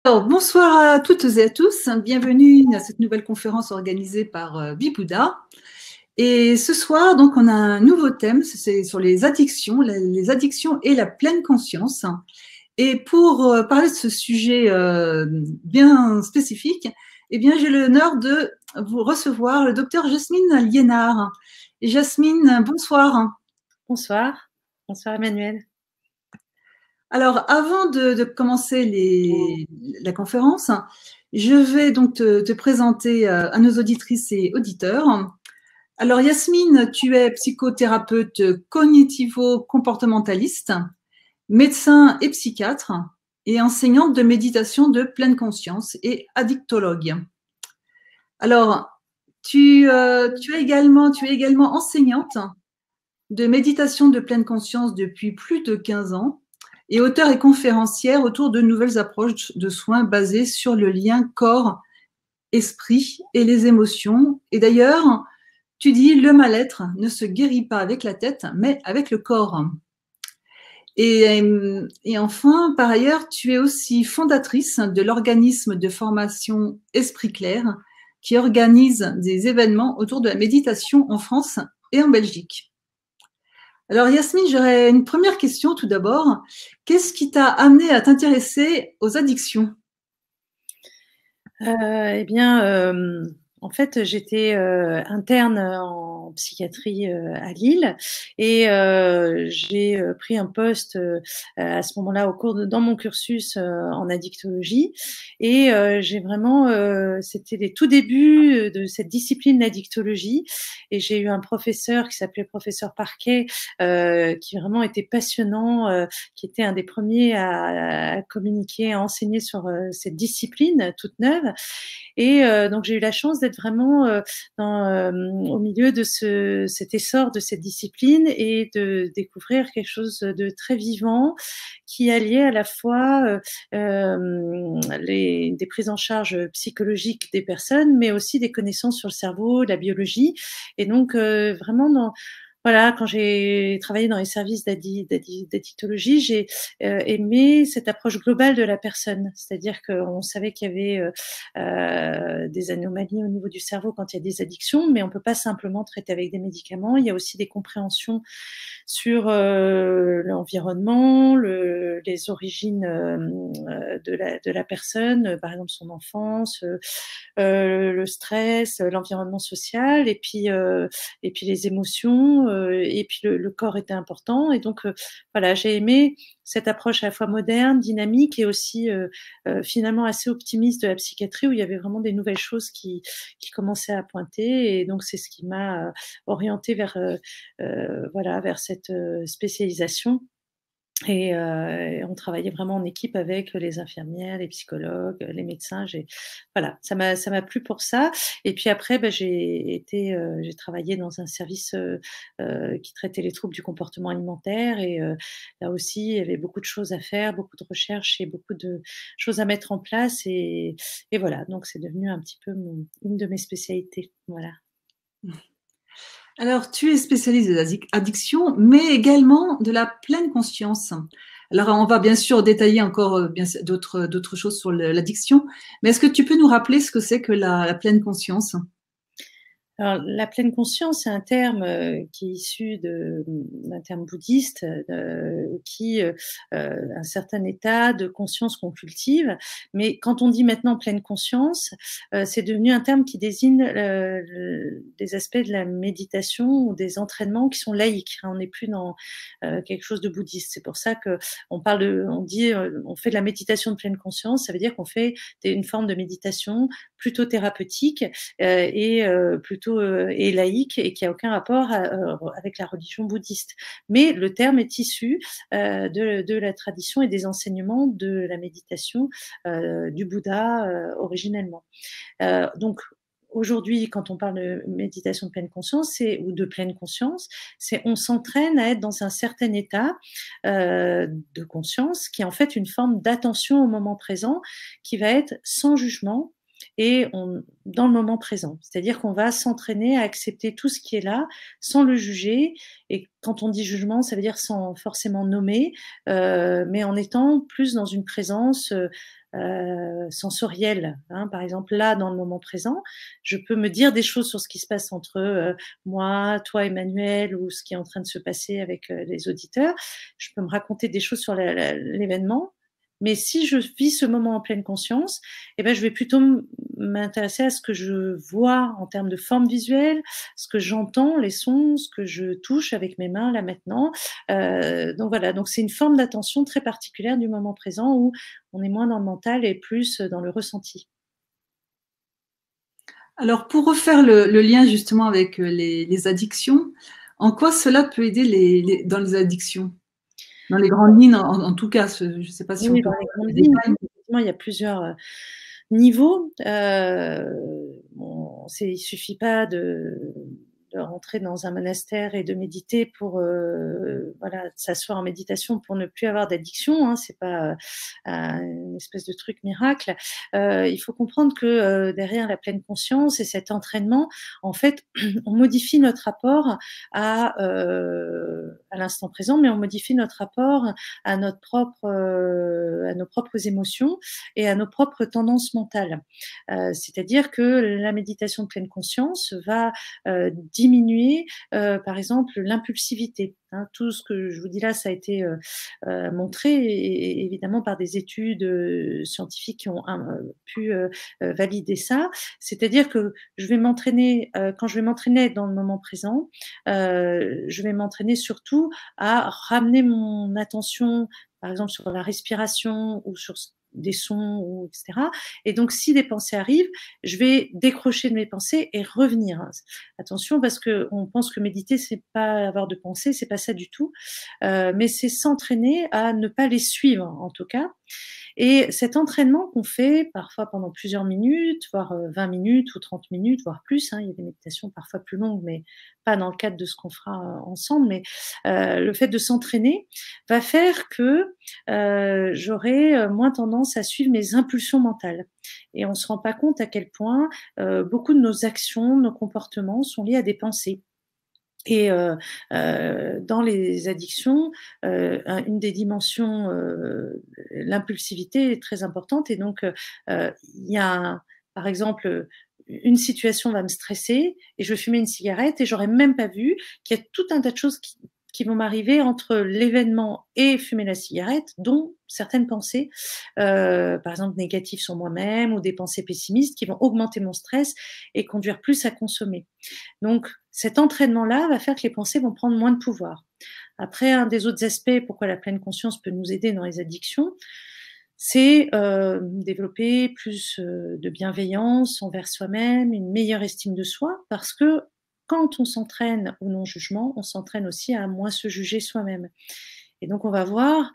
Alors, bonsoir à toutes et à tous. Bienvenue à cette nouvelle conférence organisée par Bibouda. Et ce soir, donc, on a un nouveau thème, c'est sur les addictions, les addictions et la pleine conscience. Et pour parler de ce sujet bien spécifique, eh bien, j'ai l'honneur de vous recevoir le docteur Jasmine Liénard. Et Jasmine, bonsoir. Bonsoir. Bonsoir Emmanuel. Alors, avant de commencer la conférence, je vais donc te présenter à nos auditrices et auditeurs. Alors, Yasmine, tu es psychothérapeute cognitivo-comportementaliste, médecin et psychiatre, et enseignante de méditation de pleine conscience et addictologue. Alors, tu es également enseignante de méditation de pleine conscience depuis plus de 15 ans et auteure et conférencière autour de nouvelles approches de soins basées sur le lien corps-esprit et les émotions. Et d'ailleurs, tu dis le mal-être ne se guérit pas avec la tête, mais avec le corps. Et enfin, par ailleurs, tu es aussi fondatrice de l'organisme de formation Esprit Clair qui organise des événements autour de la méditation en France et en Belgique. Alors Yasmine, j'aurais une première question tout d'abord. Qu'est-ce qui t'a amené à t'intéresser aux addictions? Eh bien, en fait, j'étais interne en psychiatrie à Lille et j'ai pris un poste à ce moment-là dans mon cursus en addictologie et j'ai vraiment, c'était les tout débuts de cette discipline l'addictologie et j'ai eu un professeur qui s'appelait professeur Parquet qui vraiment était passionnant, qui était un des premiers à communiquer, à enseigner sur cette discipline toute neuve. Et donc j'ai eu la chance d'être vraiment au milieu de cet essor de cette discipline et de découvrir quelque chose de très vivant qui alliait à la fois des prises en charge psychologiques des personnes, mais aussi des connaissances sur le cerveau, la biologie. Et donc vraiment voilà, quand j'ai travaillé dans les services d'addictologie, j'ai aimé cette approche globale de la personne. C'est-à-dire qu'on savait qu'il y avait des anomalies au niveau du cerveau quand il y a des addictions, mais on ne peut pas simplement traiter avec des médicaments. Il y a aussi des compréhensions sur l'environnement, les origines de la personne, par exemple son enfance, le stress, l'environnement social, et puis les émotions, et puis le corps était important. Et donc voilà, j'ai aimé cette approche à la fois moderne, dynamique et aussi finalement assez optimiste de la psychiatrie, où il y avait vraiment des nouvelles choses qui commençaient à pointer. Et donc c'est ce qui m'a orientée vers voilà, vers cette spécialisation. Et on travaillait vraiment en équipe avec les infirmières, les psychologues, les médecins. Voilà, ça m'a plu pour ça. Et puis après, j'ai travaillé dans un service qui traitait les troubles du comportement alimentaire. Et là aussi, il y avait beaucoup de choses à faire, beaucoup de recherches et beaucoup de choses à mettre en place. Et voilà, donc c'est devenu un petit peu une de mes spécialités. Voilà. Alors, tu es spécialiste des addictions, mais également de la pleine conscience. Alors, on va bien sûr détailler encore d'autres choses sur l'addiction, mais est-ce que tu peux nous rappeler ce que c'est que la pleine conscience? Alors, la pleine conscience, c'est un terme qui est issu d'un terme bouddhiste qui un certain état de conscience qu'on cultive. Mais quand on dit maintenant pleine conscience, c'est devenu un terme qui désigne des aspects de la méditation ou des entraînements qui sont laïques. On n'est plus dans quelque chose de bouddhiste. C'est pour ça que on dit, on fait de la méditation de pleine conscience. Ça veut dire qu'on fait une forme de méditation plutôt thérapeutique et plutôt et laïque, et qui a aucun rapport avec la religion bouddhiste. Mais le terme est issu de la tradition et des enseignements de la méditation du Bouddha originellement. Donc aujourd'hui, quand on parle de méditation de pleine conscience ou de pleine conscience, on s'entraîne à être dans un certain état de conscience qui est en fait une forme d'attention au moment présent, qui va être sans jugement et dans le moment présent. C'est-à-dire qu'on va s'entraîner à accepter tout ce qui est là, sans le juger. Et quand on dit jugement, ça veut dire sans forcément nommer, mais en étant plus dans une présence sensorielle. Hein. Par exemple, là, dans le moment présent, je peux me dire des choses sur ce qui se passe entre moi, toi, Emmanuel, ou ce qui est en train de se passer avec les auditeurs. Je peux me raconter des choses sur l'événement. Mais si je vis ce moment en pleine conscience, eh ben, je vais plutôt m'intéresser à ce que je vois en termes de forme visuelle, ce que j'entends, les sons, ce que je touche avec mes mains là maintenant. Donc voilà, donc c'est une forme d'attention très particulière du moment présent où on est moins dans le mental et plus dans le ressenti. Alors, pour refaire le lien justement avec les addictions, en quoi cela peut aider dans les addictions? Dans les grandes lignes, en tout cas, je ne sais pas si on Oui, peut dans les faire grandes des lignes, détails. effectivement, il y a plusieurs niveaux. Bon, il suffit pas de rentrer dans un monastère et de méditer pour voilà, s'asseoir en méditation pour ne plus avoir d'addiction. Hein, c'est pas une espèce de truc miracle. Il faut comprendre que derrière la pleine conscience et cet entraînement, en fait, on modifie notre rapport à l'instant présent, mais on modifie notre rapport à à nos propres émotions et à nos propres tendances mentales. C'est-à-dire que la méditation de pleine conscience va diminuer, par exemple, l'impulsivité. Hein. Tout ce que je vous dis là, ça a été montré évidemment par des études scientifiques qui ont pu valider ça. C'est-à-dire que je vais m'entraîner, quand je vais m'entraîner dans le moment présent, je vais m'entraîner surtout à ramener mon attention, par exemple, sur la respiration ou sur des sons, ou etc. Et donc, si des pensées arrivent, je vais décrocher de mes pensées et revenir. Attention, parce que on pense que méditer, c'est pas avoir de pensées, c'est pas ça du tout. Mais c'est s'entraîner à ne pas les suivre, en tout cas. Et cet entraînement qu'on fait parfois pendant plusieurs minutes, voire 20 minutes ou 30 minutes, voire plus, hein, il y a des méditations parfois plus longues, mais pas dans le cadre de ce qu'on fera ensemble, mais le fait de s'entraîner va faire que j'aurai moins tendance à suivre mes impulsions mentales. Et on ne se rend pas compte à quel point beaucoup de nos actions, nos comportements sont liés à des pensées. Et dans les addictions, une des dimensions, l'impulsivité est très importante. Et donc, il y a, par exemple, une situation va me stresser et je vais fumer une cigarette et j'aurais même pas vu qu'il y a tout un tas de choses qui vont m'arriver entre l'événement et fumer la cigarette, dont certaines pensées, par exemple négatives sur moi-même, ou des pensées pessimistes qui vont augmenter mon stress et conduire plus à consommer. Donc, cet entraînement-là va faire que les pensées vont prendre moins de pouvoir. Après, un des autres aspects, pourquoi la pleine conscience peut nous aider dans les addictions, c'est développer plus de bienveillance envers soi-même, une meilleure estime de soi, parce que quand on s'entraîne au non-jugement, on s'entraîne aussi à moins se juger soi-même. Et donc, on va voir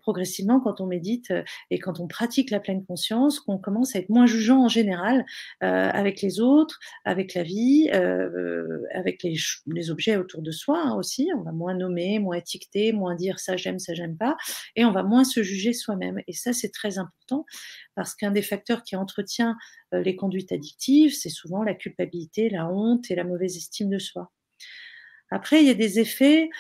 progressivement, quand on médite et quand on pratique la pleine conscience, qu'on commence à être moins jugeant en général avec les autres, avec la vie, avec les objets autour de soi, hein, aussi. On va moins nommer, moins étiqueter, moins dire ça j'aime pas, et on va moins se juger soi-même. Et ça, c'est très important, parce qu'un des facteurs qui entretient les conduites addictives, c'est souvent la culpabilité, la honte et la mauvaise estime de soi. Après, il y a des effets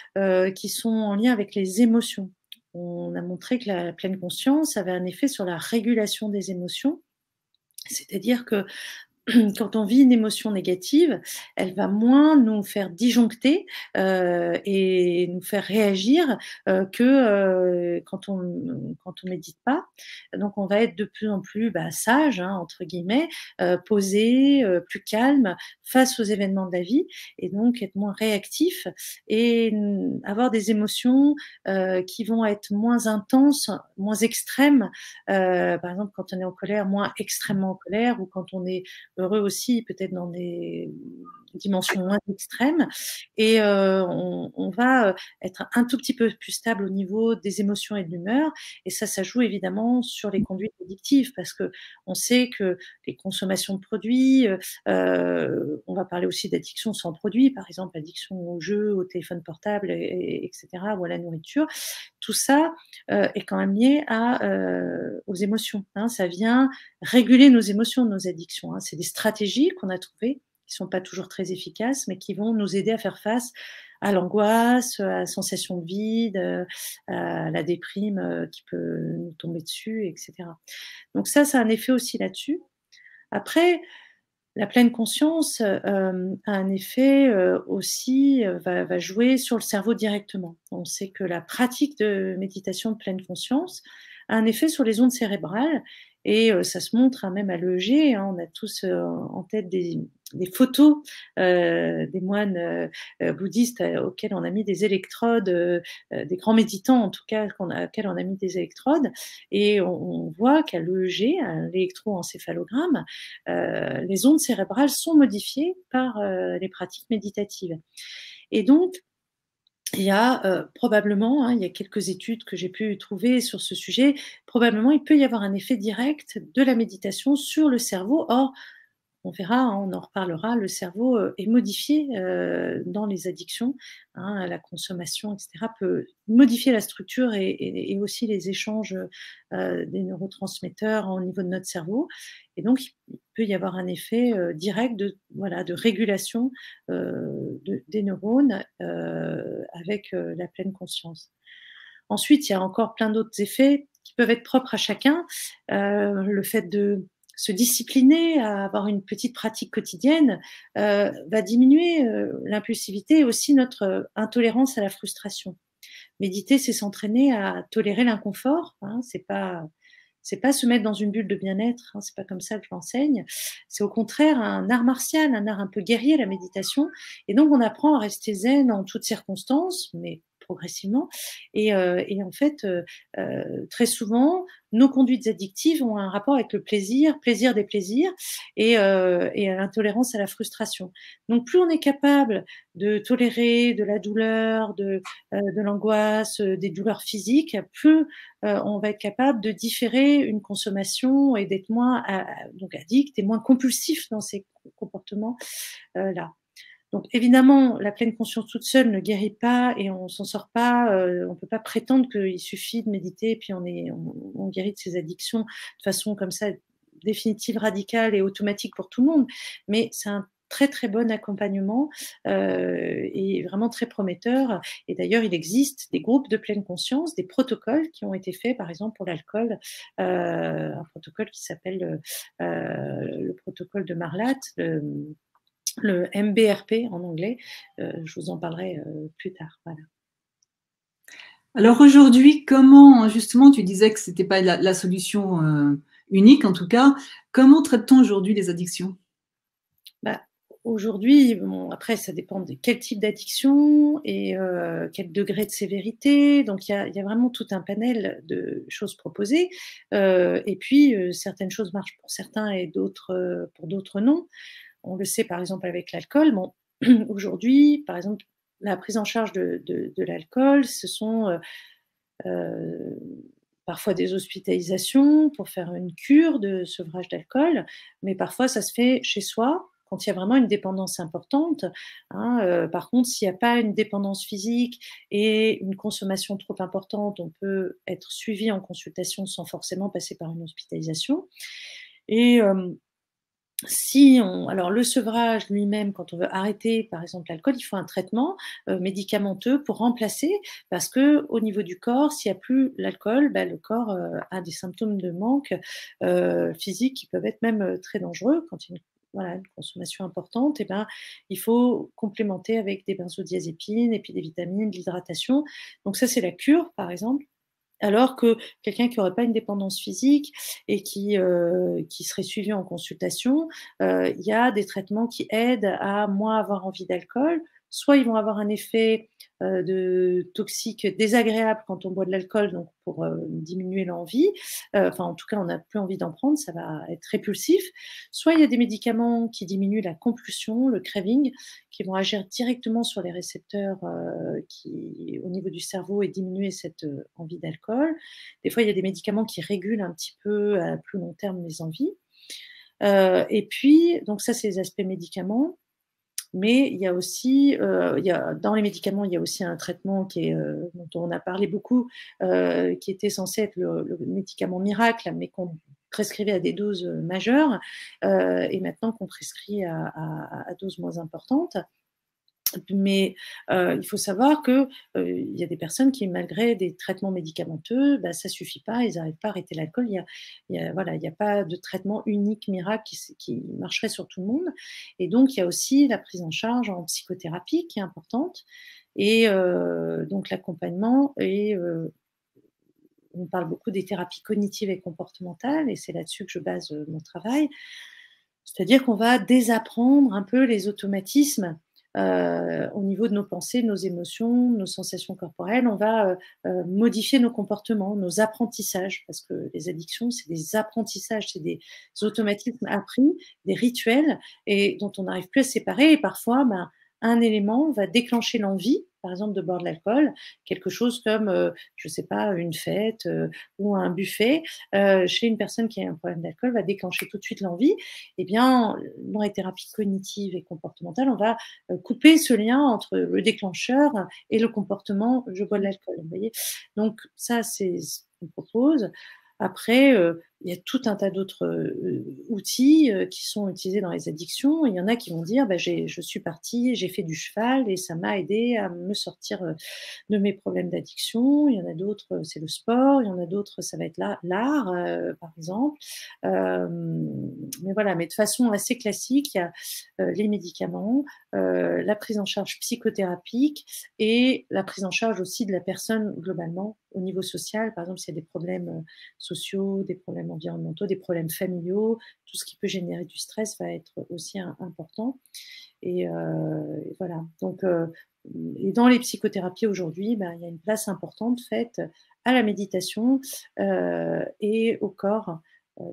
qui sont en lien avec les émotions. On a montré que la pleine conscience avait un effet sur la régulation des émotions. C'est-à-dire que quand on vit une émotion négative, elle va moins nous faire disjoncter et nous faire réagir que quand on médite pas. Donc on va être de plus en plus sage, hein, entre guillemets, posé, plus calme face aux événements de la vie, et donc être moins réactif et avoir des émotions qui vont être moins intenses, moins extrêmes. Par exemple, quand on est en colère, moins extrêmement en colère, ou quand on est heureux aussi, peut-être dans des dimensions moins extrêmes. Et on va être un tout petit peu plus stable au niveau des émotions et de l'humeur. Et ça joue évidemment sur les conduites addictives, parce que on sait que les consommations de produits, on va parler aussi d'addiction sans produits, par exemple addiction aux jeux, au téléphone portable, etc., ou à la nourriture. tout ça est quand même lié aux émotions. Hein. Ça vient réguler nos émotions, nos addictions. Hein. C'est des stratégies qu'on a trouvées qui sont pas toujours très efficaces, mais qui vont nous aider à faire face à l'angoisse, à la sensation de vide, à la déprime qui peut nous tomber dessus, etc. Donc ça a un effet aussi là-dessus. Après, la pleine conscience a un effet aussi, va jouer sur le cerveau directement. On sait que la pratique de méditation de pleine conscience a un effet sur les ondes cérébrales et ça se montre même à l'EEG. Hein, on a tous en tête des photos des moines bouddhistes auxquels on a mis des électrodes, des grands méditants en tout cas, auxquels on a mis des électrodes, et on voit qu'à l'EEG, à l'électroencéphalogramme, les ondes cérébrales sont modifiées par les pratiques méditatives. Et donc, il y a probablement, hein, il y a quelques études que j'ai pu trouver sur ce sujet, probablement il peut y avoir un effet direct de la méditation sur le cerveau. Or, on verra, hein, on en reparlera, le cerveau est modifié dans les addictions, hein, à la consommation, etc., peut modifier la structure et aussi les échanges des neurotransmetteurs au niveau de notre cerveau. Et donc, il peut y avoir un effet direct de régulation des neurones avec la pleine conscience. Ensuite, il y a encore plein d'autres effets qui peuvent être propres à chacun. Le fait de se discipliner à avoir une petite pratique quotidienne va diminuer l'impulsivité et aussi notre intolérance à la frustration. Méditer, c'est s'entraîner à tolérer l'inconfort. Hein, c'est pas se mettre dans une bulle de bien-être. Hein, c'est pas comme ça que je l'enseigne. C'est au contraire un art martial, un art un peu guerrier, la méditation. Et donc on apprend à rester zen en toutes circonstances, mais progressivement. Et en fait, très souvent, nos conduites addictives ont un rapport avec le plaisir, plaisir des plaisirs, et à l'intolérance à la frustration. Donc, plus on est capable de tolérer de la douleur, de l'angoisse, des douleurs physiques, plus on va être capable de différer une consommation et d'être moins donc addict et moins compulsif dans ces comportements là. Donc évidemment, la pleine conscience toute seule ne guérit pas et on s'en sort pas. On peut pas prétendre qu'il suffit de méditer et puis on guérit de ses addictions de façon comme ça définitive, radicale et automatique pour tout le monde. Mais c'est un très très bon accompagnement et vraiment très prometteur. Et d'ailleurs, il existe des groupes de pleine conscience, des protocoles qui ont été faits, par exemple pour l'alcool, un protocole qui s'appelle le protocole de Marlatt. Le MBRP en anglais, je vous en parlerai plus tard. Voilà. Alors aujourd'hui, comment, justement, tu disais que c'était pas la solution unique en tout cas, comment traite-t-on aujourd'hui les addictions? Aujourd'hui, bon, après, ça dépend de quel type d'addiction et quel degré de sévérité. Donc, il y a vraiment tout un panel de choses proposées. Et puis, certaines choses marchent pour certains et d'autres pour d'autres non. On le sait par exemple avec l'alcool. Bon, aujourd'hui, par exemple, la prise en charge de l'alcool, ce sont parfois des hospitalisations pour faire une cure de sevrage d'alcool, mais parfois ça se fait chez soi quand il y a vraiment une dépendance importante. Hein, par contre, s'il n'y a pas une dépendance physique et une consommation trop importante, on peut être suivi en consultation sans forcément passer par une hospitalisation. Et alors le sevrage lui-même, quand on veut arrêter par exemple l'alcool, il faut un traitement médicamenteux pour remplacer, parce que au niveau du corps, s'il n'y a plus l'alcool, le corps a des symptômes de manque physique qui peuvent être même très dangereux quand il y a une consommation importante. Et il faut complémenter avec des benzodiazépines et puis des vitamines, de l'hydratation. Donc ça, c'est la cure, par exemple. Alors que quelqu'un qui n'aurait pas une dépendance physique et qui serait suivi en consultation, il y a des traitements qui aident à moins avoir envie d'alcool. Soit ils vont avoir un effet de toxique désagréable quand on boit de l'alcool, donc pour diminuer l'envie. Enfin, en tout cas, on n'a plus envie d'en prendre, ça va être répulsif. Soit il y a des médicaments qui diminuent la compulsion, le craving, qui vont agir directement sur les récepteurs au niveau du cerveau et diminuer cette envie d'alcool. Des fois, il y a des médicaments qui régulent un petit peu à plus long terme les envies. Et puis, donc ça, c'est les aspects médicaments. Mais il y a aussi, dans les médicaments, il y a aussi un traitement dont on a parlé beaucoup, qui était censé être le médicament miracle, mais qu'on prescrivait à des doses majeures, et maintenant qu'on prescrit à doses moins importantes. Mais il faut savoir que il y a des personnes qui, malgré des traitements médicamenteux, bah, ça suffit pas, ils n'arrivent pas à arrêter l'alcool. Voilà, il y a pas de traitement unique miracle qui marcherait sur tout le monde. Et donc il y a aussi la prise en charge en psychothérapie qui est importante, et donc l'accompagnement, et on parle beaucoup des thérapies cognitives et comportementales, et c'est là-dessus que je base mon travail. C'est-à-dire qu'on va désapprendre un peu les automatismes au niveau de nos pensées, de nos émotions, nos sensations corporelles. On va modifier nos comportements, nos apprentissages, parce que les addictions, c'est des apprentissages, c'est des automatismes appris, des rituels, et dont on n'arrive plus à se séparer. Et parfois, ben, un élément va déclencher l'envie, par exemple, de boire de l'alcool, quelque chose comme, je sais pas, une fête ou un buffet, chez une personne qui a un problème d'alcool, va déclencher tout de suite l'envie. Eh bien, dans les thérapies cognitives et comportementales, on va couper ce lien entre le déclencheur et le comportement « je bois de l'alcool ». Vous voyez? Donc ça, c'est ce qu'on propose. Après, il y a tout un tas d'autres outils qui sont utilisés dans les addictions. Il y en a qui vont dire bah, je suis partie, j'ai fait du cheval et ça m'a aidé à me sortir de mes problèmes d'addiction. Il y en a d'autres, c'est le sport. Il y en a d'autres, ça va être l'art, par exemple. Mais voilà, mais de façon assez classique, il y a les médicaments, la prise en charge psychothérapique et la prise en charge aussi de la personne globalement au niveau social. Par exemple, s'il y a des problèmes sociaux, des problèmes environnementaux, des problèmes familiaux, tout ce qui peut générer du stress va être aussi important. Et voilà. Donc, et dans les psychothérapies aujourd'hui, ben, il y a une place importante faite à la méditation et au corps.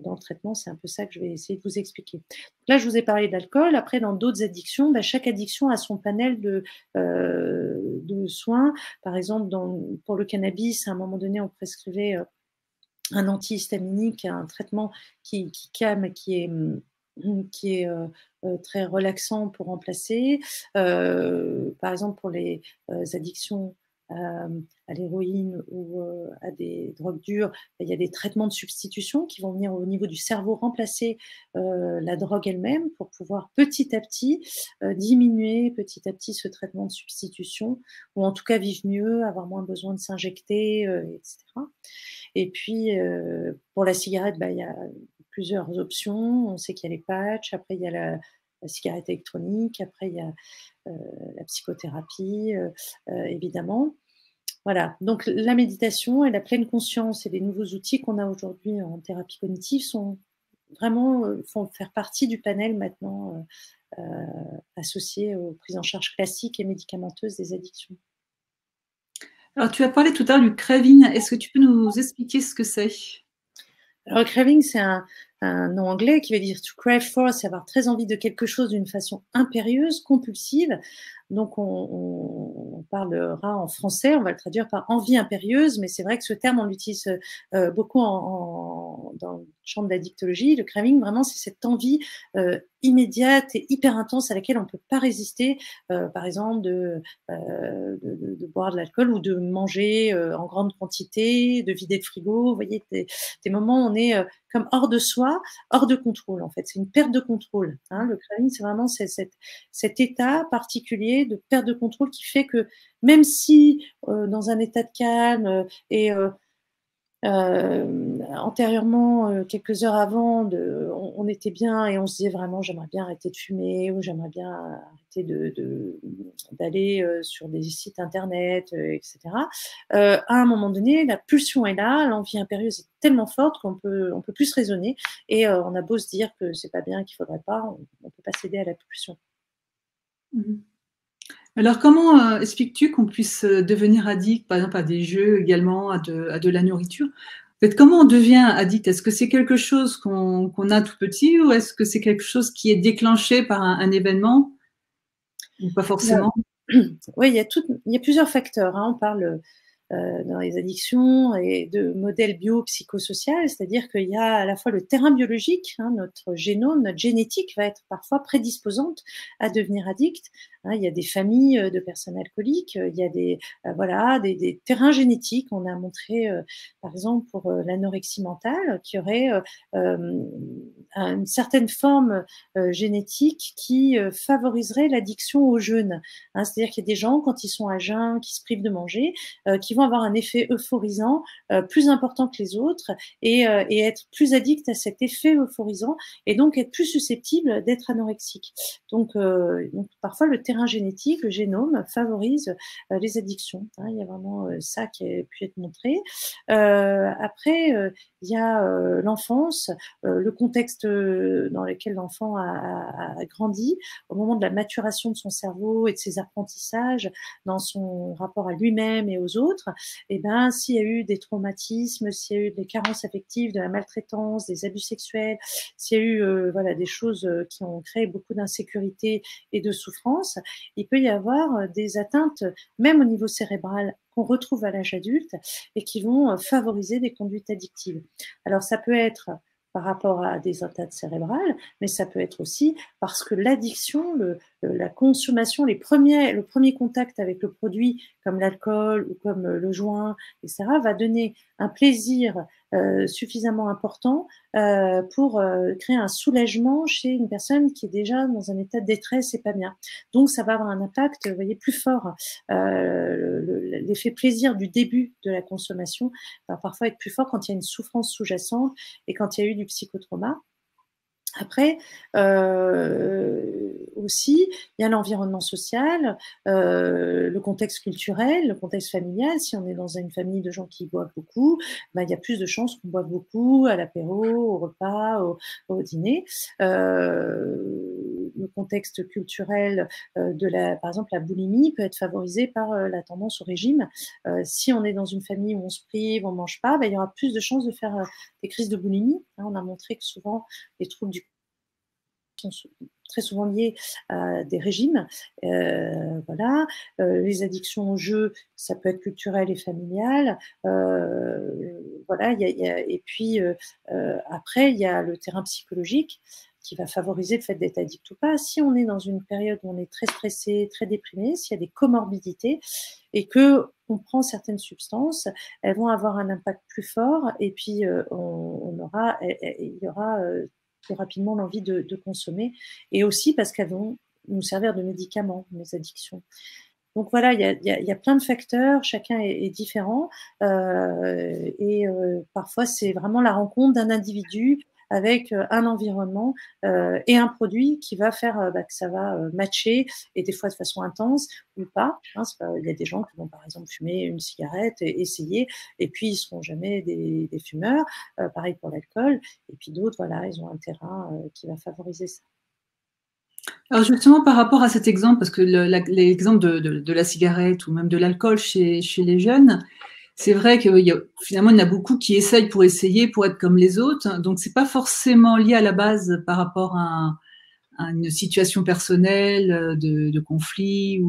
Dans le traitement, c'est un peu ça que je vais essayer de vous expliquer. Donc là, je vous ai parlé d'alcool. Après, dans d'autres addictions, ben, chaque addiction a son panel de soins. Par exemple, pour le cannabis, à un moment donné, on prescrivait un antihistaminique, un traitement qui calme, qui est très relaxant pour remplacer. Par exemple, pour les addictions à l'héroïne ou à des drogues dures, il y a des traitements de substitution qui vont venir au niveau du cerveau remplacer la drogue elle-même pour pouvoir petit à petit diminuer petit à petit ce traitement de substitution, ou en tout cas vivre mieux, avoir moins besoin de s'injecter, etc. Et puis, pour la cigarette, bah, il y a plusieurs options. On sait qu'il y a les patchs, après il y a la cigarette électronique, après il y a la psychothérapie, évidemment. Voilà, donc la méditation et la pleine conscience et les nouveaux outils qu'on a aujourd'hui en thérapie cognitive sont vraiment font faire partie du panel maintenant associé aux prises en charge classiques et médicamenteuses des addictions. Alors, tu as parlé tout à l'heure du craving. Est-ce que tu peux nous expliquer ce que c'est? Alors, craving, c'est un nom anglais qui veut dire to crave for, c'est avoir très envie de quelque chose d'une façon impérieuse, compulsive. Donc, on parlera en français, on va le traduire par envie impérieuse, mais c'est vrai que ce terme, on l'utilise beaucoup dans le champ de l'addictologie. Le craving, vraiment, c'est cette envie immédiate et hyper intense à laquelle on ne peut pas résister, par exemple de boire de l'alcool ou de manger en grande quantité, de vider le frigo. Vous voyez, des moments où on est comme hors de soi, hors de contrôle en fait. C'est une perte de contrôle. Hein. Le craving, c'est vraiment cet état particulier de perte de contrôle qui fait que même si dans un état de calme et antérieurement, quelques heures avant, on était bien et on se disait vraiment j'aimerais bien arrêter de fumer ou j'aimerais bien arrêter d'aller sur des sites internet, etc. À un moment donné, la pulsion est là, l'envie impérieuse est tellement forte qu'on peut plus se raisonner et on a beau se dire que c'est pas bien, qu'il faudrait pas, on peut pas céder à la pulsion. Mmh. Alors, comment expliques-tu qu'on puisse devenir addict, par exemple, à des jeux également, à de la nourriture? En fait, comment on devient addict? Est-ce que c'est quelque chose qu'on a tout petit ou est-ce que c'est quelque chose qui est déclenché par un événement? Ou pas forcément? Oui, il y a plusieurs facteurs. Hein. On parle dans les addictions et de modèles biopsychosocial, c'est-à-dire qu'il y a à la fois le terrain biologique, hein, notre génome, notre génétique va être parfois prédisposante à devenir addict. Hein, il y a des familles de personnes alcooliques, il y a voilà, des terrains génétiques. On a montré, par exemple, pour l'anorexie mentale, qu'il y aurait une certaine forme génétique qui favoriserait l'addiction au jeûne. Hein, c'est-à-dire qu'il y a des gens, quand ils sont à jeun, qui se privent de manger, qui vont avoir un effet euphorisant plus important que les autres et être plus addict à cet effet euphorisant et donc être plus susceptible d'être anorexique. Donc parfois le terrain génétique, le génome favorise les addictions. Hein, il y a vraiment ça qui a pu être montré. Après, il y a l'enfance, le contexte dans lequel l'enfant a grandi, au moment de la maturation de son cerveau et de ses apprentissages, dans son rapport à lui-même et aux autres, et ben s'il y a eu des traumatismes, s'il y a eu des carences affectives, de la maltraitance, des abus sexuels, s'il y a eu voilà des choses qui ont créé beaucoup d'insécurité et de souffrance, il peut y avoir des atteintes, même au niveau cérébral, qu'on retrouve à l'âge adulte et qui vont favoriser des conduites addictives. Alors ça peut être par rapport à des atteintes cérébrales, mais ça peut être aussi parce que l'addiction, la consommation, le premier contact avec le produit comme l'alcool ou comme le joint, etc., va donner un plaisir suffisamment important pour créer un soulagement chez une personne qui est déjà dans un état de détresse et pas bien. Donc ça va avoir un impact, vous voyez, plus fort. L'effet plaisir du début de la consommation va parfois être plus fort quand il y a une souffrance sous-jacente et quand il y a eu du psychotrauma. Après, aussi, il y a l'environnement social, le contexte culturel, le contexte familial. Si on est dans une famille de gens qui boivent beaucoup, ben, il y a plus de chances qu'on boive beaucoup à l'apéro, au repas, au dîner. Le contexte culturel par exemple, la boulimie peut être favorisée par la tendance au régime. Si on est dans une famille où on se prive, on mange pas, ben, il y aura plus de chances de faire des crises de boulimie. Hein, on a montré que souvent, les troubles du sont très souvent liés à des régimes. Voilà. Les addictions au jeu, ça peut être culturel et familial. Voilà. Et puis après, il y a le terrain psychologique qui va favoriser le fait d'être addict ou pas. Si on est dans une période où on est très stressé, très déprimé, s'il y a des comorbidités et que on prend certaines substances, elles vont avoir un impact plus fort et puis il y aura plus rapidement l'envie de consommer et aussi parce qu'elles vont nous servir de médicaments, les addictions. Donc voilà, il y a plein de facteurs, chacun est différent et parfois c'est vraiment la rencontre d'un individu avec un environnement et un produit qui va faire que ça va matcher et des fois de façon intense ou pas. Hein, il y a des gens qui vont par exemple fumer une cigarette et essayer et puis ils seront jamais des fumeurs. Pareil pour l'alcool. Et puis d'autres, voilà, ils ont un terrain qui va favoriser ça. Alors justement, par rapport à cet exemple, parce que l'exemple de la cigarette ou même de l'alcool chez les jeunes, c'est vrai que finalement, il y en a beaucoup qui essayent pour essayer, pour être comme les autres. Donc, c'est pas forcément lié à la base par rapport à une situation personnelle de conflit.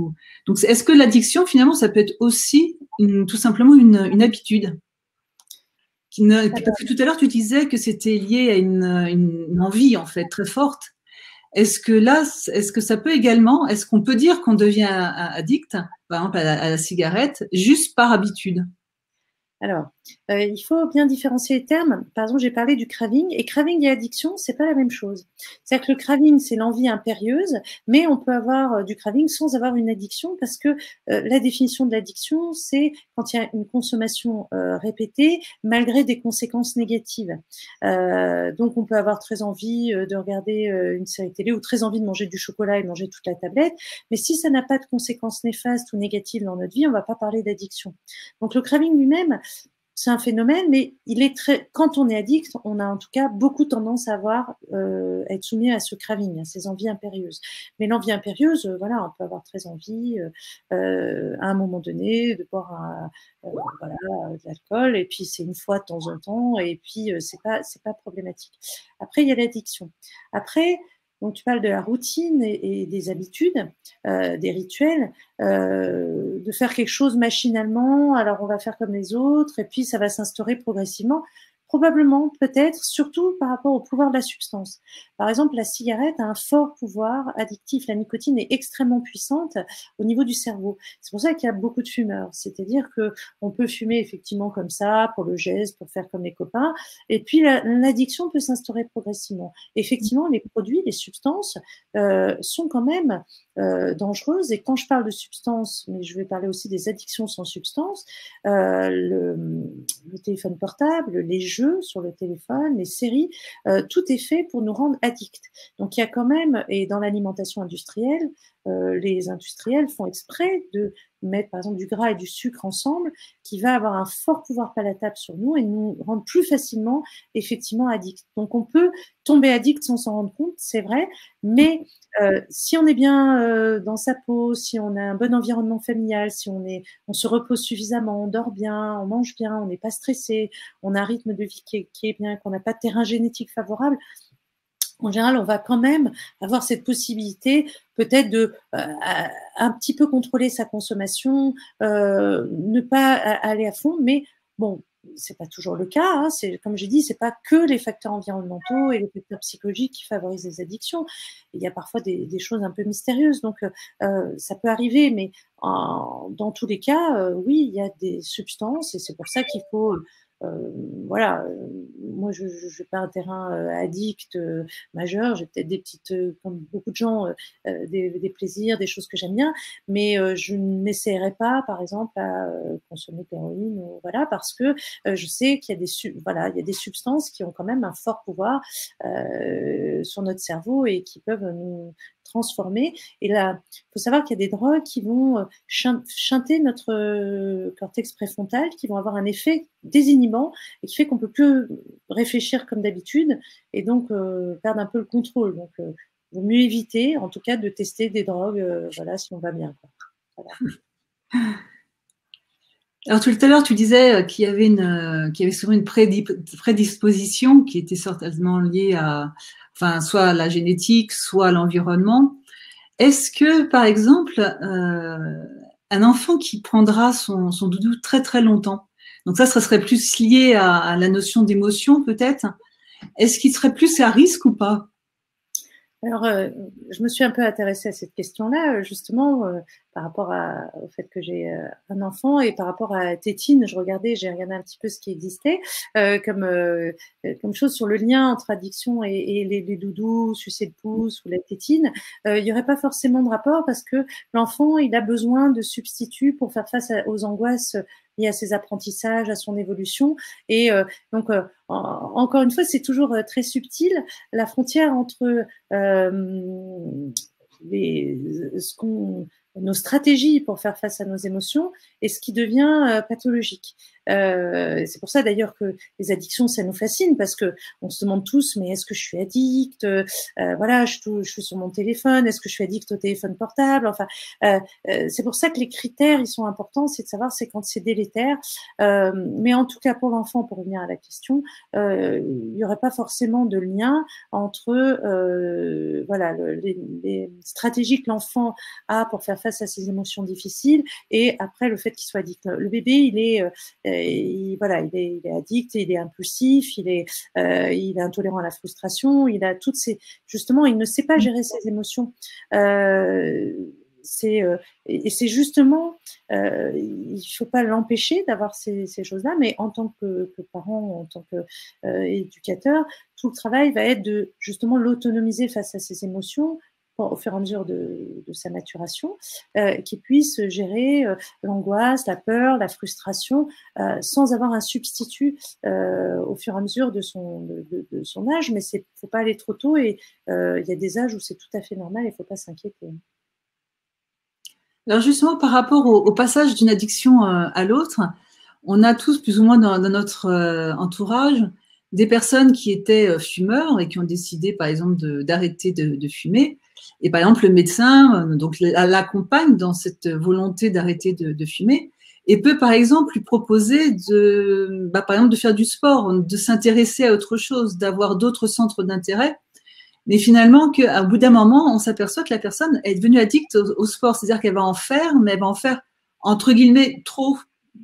Donc, est-ce que l'addiction, finalement, ça peut être aussi tout simplement une habitude parce que tout à l'heure, tu disais que c'était lié à une envie, en fait, très forte. Est-ce que ça peut également, est-ce qu'on peut dire qu'on devient addict, par exemple à la cigarette, juste par habitude? Alors, il faut bien différencier les termes. Par exemple, j'ai parlé du craving et craving et addiction, c'est pas la même chose. C'est-à-dire que le craving, c'est l'envie impérieuse, mais on peut avoir du craving sans avoir une addiction parce que la définition de l'addiction, c'est quand il y a une consommation répétée malgré des conséquences négatives. Donc, on peut avoir très envie de regarder une série télé ou très envie de manger du chocolat et manger toute la tablette, mais si ça n'a pas de conséquences néfastes ou négatives dans notre vie, on va pas parler d'addiction. Donc, le craving lui-même, c'est un phénomène, mais quand on est addict, on a en tout cas beaucoup tendance à être soumis à ce craving, à ces envies impérieuses. Mais l'envie impérieuse, voilà, on peut avoir très envie à un moment donné de boire de l'alcool, et puis c'est une fois de temps en temps, et puis c'est pas problématique. Après, il y a l'addiction. Après, Donc, tu parles de la routine et des habitudes, des rituels, de faire quelque chose machinalement, alors on va faire comme les autres, et puis ça va s'instaurer progressivement. Probablement, peut-être, surtout par rapport au pouvoir de la substance. Par exemple, la cigarette a un fort pouvoir addictif. La nicotine est extrêmement puissante au niveau du cerveau. C'est pour ça qu'il y a beaucoup de fumeurs. C'est-à-dire que on peut fumer effectivement comme ça, pour le geste, pour faire comme les copains. Et puis, l'addiction peut s'instaurer progressivement. Effectivement, les produits, les substances sont quand même dangereuses. Et quand je parle de substances, mais je vais parler aussi des addictions sans substance, le téléphone portable, les jeux sur le téléphone, les séries, tout est fait pour nous rendre addicts. Donc il y a quand même, et dans l'alimentation industrielle, les industriels font exprès de mettre par exemple du gras et du sucre ensemble, qui va avoir un fort pouvoir palatable sur nous et nous rendre plus facilement effectivement addicts. Donc on peut tomber addict sans s'en rendre compte, c'est vrai, mais si on est bien dans sa peau, si on a un bon environnement familial, si on se repose suffisamment, on dort bien, on mange bien, on n'est pas stressé, on a un rythme de vie qui est bien, qu'on n'a pas de terrain génétique favorable, en général, on va quand même avoir cette possibilité peut-être de un petit peu contrôler sa consommation, ne pas aller à fond, mais bon, c'est pas toujours le cas. Hein, c'est comme j'ai dit, c'est pas que les facteurs environnementaux et les facteurs psychologiques qui favorisent les addictions. Il y a parfois des choses un peu mystérieuses, donc ça peut arriver, mais dans tous les cas, oui, il y a des substances et c'est pour ça qu'il faut voilà, moi je n'ai pas un terrain addict majeur, j'ai peut-être des petites, comme beaucoup de gens, des plaisirs, des choses que j'aime bien, mais je n'essaierai pas, par exemple, à consommer d'héroïne, voilà, parce que je sais qu'il y a voilà, il y a des substances qui ont quand même un fort pouvoir sur notre cerveau et qui peuvent nous transformer. Et là, il faut savoir qu'il y a des drogues qui vont chanter notre cortex préfrontal, qui vont avoir un effet désinhibant et qui fait qu'on peut plus réfléchir comme d'habitude et donc perdre un peu le contrôle. Donc, il vaut mieux éviter, en tout cas, de tester des drogues, voilà, si on va bien, quoi. Voilà. Alors tout à l'heure, tu disais qu'il y avait souvent une prédisposition qui était certainement liée à, enfin, soit à la génétique, soit à l'environnement. Est-ce que, par exemple, un enfant qui prendra son doudou très très longtemps, donc ça serait plus lié à la notion d'émotion peut-être, est-ce qu'il serait plus à risque ou pas? Alors, je me suis un peu intéressée à cette question-là, justement, par rapport au fait que j'ai un enfant et par rapport à Tétine, j'ai regardé un petit peu ce qui existait comme chose sur le lien entre addiction et les doudous, sucer le pouce ou la tétine. Il n'y aurait pas forcément de rapport parce que l'enfant, il a besoin de substituts pour faire face aux angoisses liées à ses apprentissages, à son évolution. Et donc, encore une fois, c'est toujours très subtil, la frontière entre nos stratégies pour faire face à nos émotions et ce qui devient pathologique. C'est pour ça d'ailleurs que les addictions, ça nous fascine parce que on se demande tous, mais est-ce que je suis addict? Voilà, je suis sur mon téléphone. Est-ce que je suis addict au téléphone portable? Enfin, c'est pour ça que les critères, ils sont importants, c'est de savoir c'est quand c'est délétère. Mais en tout cas, pour l'enfant, pour revenir à la question, il n'y aurait pas forcément de lien entre voilà les stratégies que l'enfant a pour faire face à ses émotions difficiles et après le fait qu'il soit addict. Le bébé, il est addict, il est impulsif, il est intolérant à la frustration, il a justement, il ne sait pas gérer ses émotions. Et c'est justement, il ne faut pas l'empêcher d'avoir ces choses-là, mais en tant que parent, en tant qu'éducateur, tout le travail va être de justement l'autonomiser face à ses émotions, au fur et à mesure de sa maturation, qu'il puisse gérer l'angoisse, la peur, la frustration, sans avoir un substitut au fur et à mesure de son âge. Mais il ne faut pas aller trop tôt et il y a des âges où c'est tout à fait normal et il ne faut pas s'inquiéter. Alors justement, par rapport au passage d'une addiction à l'autre, on a tous plus ou moins dans notre entourage des personnes qui étaient fumeurs et qui ont décidé, par exemple, d'arrêter de fumer. Et par exemple, le médecin donc l'accompagne dans cette volonté d'arrêter de fumer et peut, par exemple, lui proposer par exemple, de faire du sport, de s'intéresser à autre chose, d'avoir d'autres centres d'intérêt. mais finalement qu'au bout d'un moment, on s'aperçoit que la personne est devenue addicte au sport, c'est-à-dire qu'elle va en faire, mais elle va en faire entre guillemets trop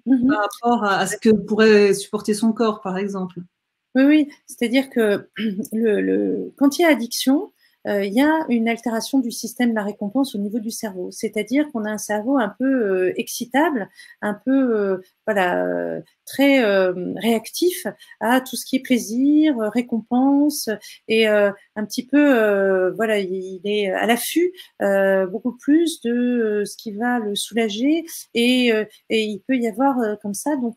par rapport à ce que pourrait supporter son corps, par exemple. Oui, oui, c'est-à-dire que quand il y a addiction, il y a une altération du système de la récompense au niveau du cerveau. C'est-à-dire qu'on a un cerveau un peu excitable, un peu voilà, très réactif à tout ce qui est plaisir, récompense, et un petit peu voilà, il est à l'affût beaucoup plus de ce qui va le soulager, et il peut y avoir comme ça donc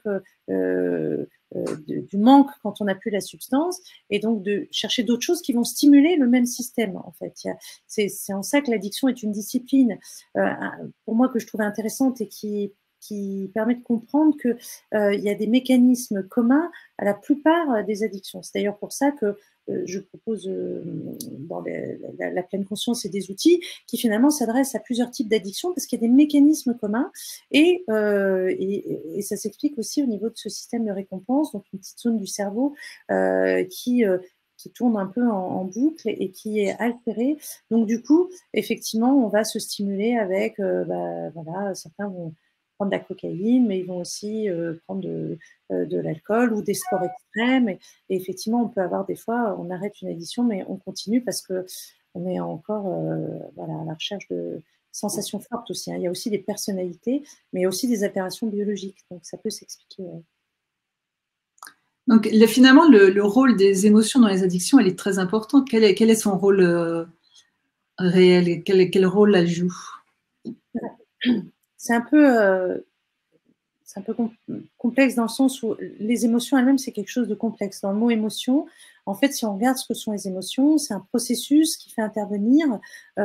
du manque quand on n'a plus la substance, et donc de chercher d'autres choses qui vont stimuler le même système, en fait. C'est en ça que l'addiction est une discipline, pour moi, que je trouve intéressante et qui permet de comprendre que il y a des mécanismes communs à la plupart des addictions. C'est d'ailleurs pour ça que je propose dans la pleine conscience et des outils qui finalement s'adressent à plusieurs types d'addictions, parce qu'il y a des mécanismes communs, et ça s'explique aussi au niveau de ce système de récompense, donc une petite zone du cerveau qui tourne un peu en boucle et qui est altérée. Donc du coup, effectivement, on va se stimuler avec, voilà, certains vont prendre de la cocaïne, mais ils vont aussi prendre de l'alcool ou des sports extrêmes. Et effectivement, on peut avoir des fois, on arrête une addiction, mais on continue parce que on est encore voilà, à la recherche de sensations fortes aussi, hein. Il y a aussi des personnalités, mais aussi des altérations biologiques. Donc ça peut s'expliquer. Donc finalement, le rôle des émotions dans les addictions, elle est très importante. Quel est son rôle réel et quel rôle elle joue? C'est un peu complexe dans le sens où les émotions elles-mêmes, c'est quelque chose de complexe. Dans le mot émotion, en fait, si on regarde ce que sont les émotions, c'est un processus qui fait intervenir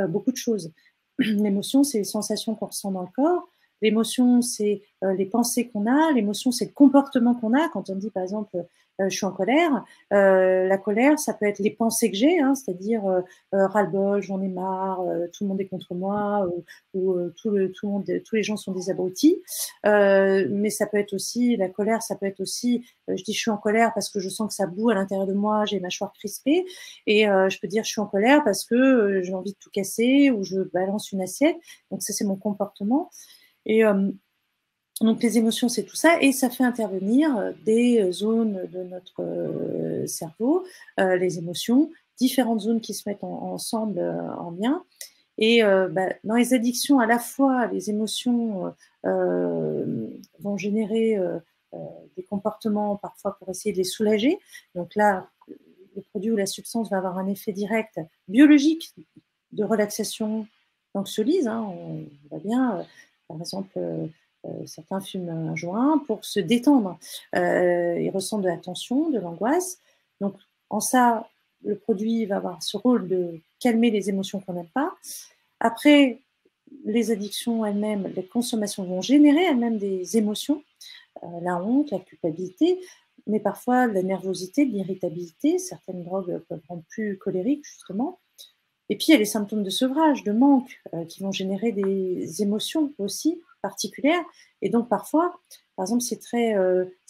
beaucoup de choses. L'émotion, c'est les sensations qu'on ressent dans le corps. L'émotion, c'est les pensées qu'on a. L'émotion, c'est le comportement qu'on a. Quand on dit, par exemple, je suis en colère, la colère, ça peut être les pensées que j'ai, hein, c'est-à-dire ras-le-bol, j'en ai marre, tout le monde est contre moi, ou tout le monde, tous les gens sont des abrutis. Mais ça peut être aussi, la colère, ça peut être aussi, je dis je suis en colère parce que je sens que ça boue à l'intérieur de moi, j'ai les mâchoires crispées, et je peux dire je suis en colère parce que j'ai envie de tout casser, ou je balance une assiette. Donc ça, c'est mon comportement. Et donc les émotions, c'est tout ça, et ça fait intervenir des zones de notre cerveau, les émotions, différentes zones qui se mettent ensemble en lien. Et dans les addictions, à la fois, les émotions vont générer des comportements parfois pour essayer de les soulager. Donc là, le produit ou la substance va avoir un effet direct biologique de relaxation, d'anxiolyse, hein, on voit bien, par exemple, certains fument un joint pour se détendre. Ils ressentent de la tension, de l'angoisse. Donc, en ça, le produit va avoir ce rôle de calmer les émotions qu'on n'aime pas. Après, les addictions elles-mêmes, les consommations vont générer elles-mêmes des émotions, la honte, la culpabilité, mais parfois la nervosité, l'irritabilité. Certaines drogues peuvent rendre plus colériques, justement. Et puis, il y a les symptômes de sevrage, de manque, qui vont générer des émotions aussi particulières. Et donc, parfois, par exemple, ça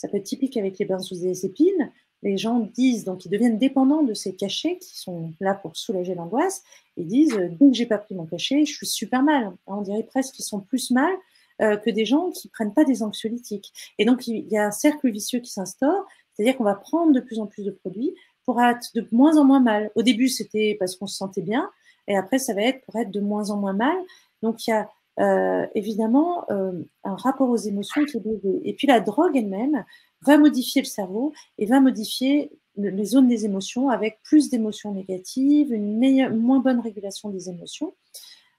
peut être typique avec les benzodiazépines. Les gens disent, donc ils deviennent dépendants de ces cachets qui sont là pour soulager l'angoisse, et disent, dès que j'ai pas pris mon cachet, je suis super mal. On dirait presque qu'ils sont plus mal que des gens qui prennent pas des anxiolytiques. Et donc, il y a un cercle vicieux qui s'instaure, c'est-à-dire qu'on va prendre de plus en plus de produits pour être de moins en moins mal. Au début, c'était parce qu'on se sentait bien, et après, ça va être pour être de moins en moins mal. Donc, il y a évidemment un rapport aux émotions qui est dévié. Et puis, la drogue elle-même va modifier le cerveau et va modifier les zones des émotions, avec plus d'émotions négatives, une moins bonne régulation des émotions.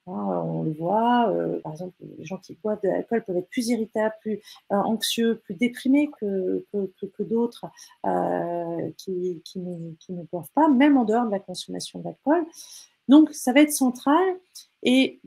Hein, on le voit, par exemple, les gens qui boivent de l'alcool peuvent être plus irritables, plus anxieux, plus déprimés que d'autres qui ne boivent pas, même en dehors de la consommation d'alcool. Donc, ça va être central, et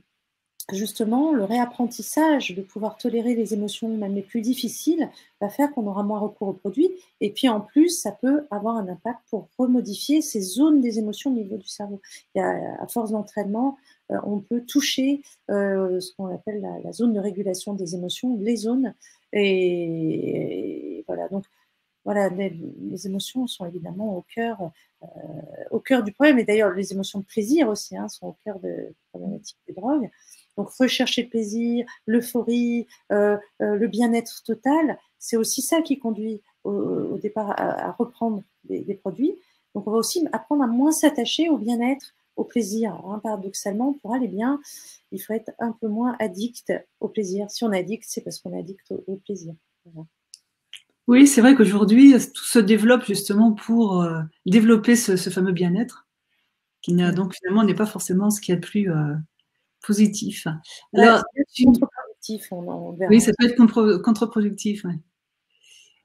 justement, le réapprentissage de pouvoir tolérer les émotions, même les plus difficiles, va faire qu'on aura moins recours aux produits. Et puis, en plus, ça peut avoir un impact pour remodifier ces zones des émotions au niveau du cerveau. À force d'entraînement, on peut toucher ce qu'on appelle la zone de régulation des émotions, les zones. Et voilà. Donc, voilà, les émotions sont évidemment au cœur du problème. Et d'ailleurs, les émotions de plaisir aussi sont au cœur de la problématique des drogues. Donc, rechercher le plaisir, l'euphorie, le bien-être total, c'est aussi ça qui conduit au départ à reprendre des produits. Donc, on va aussi apprendre à moins s'attacher au bien-être, au plaisir. Paradoxalement, pour aller bien, il faut être un peu moins addict au plaisir. Si on est addict, c'est parce qu'on est addict au plaisir. Voilà. Oui, c'est vrai qu'aujourd'hui, tout se développe justement pour développer ce fameux bien-être, qui donc finalement n'est pas forcément ce qu'il y a de plus positif. Alors, ça peut être contre-productif, on verra. Oui, ça peut être contre-productif. Ouais.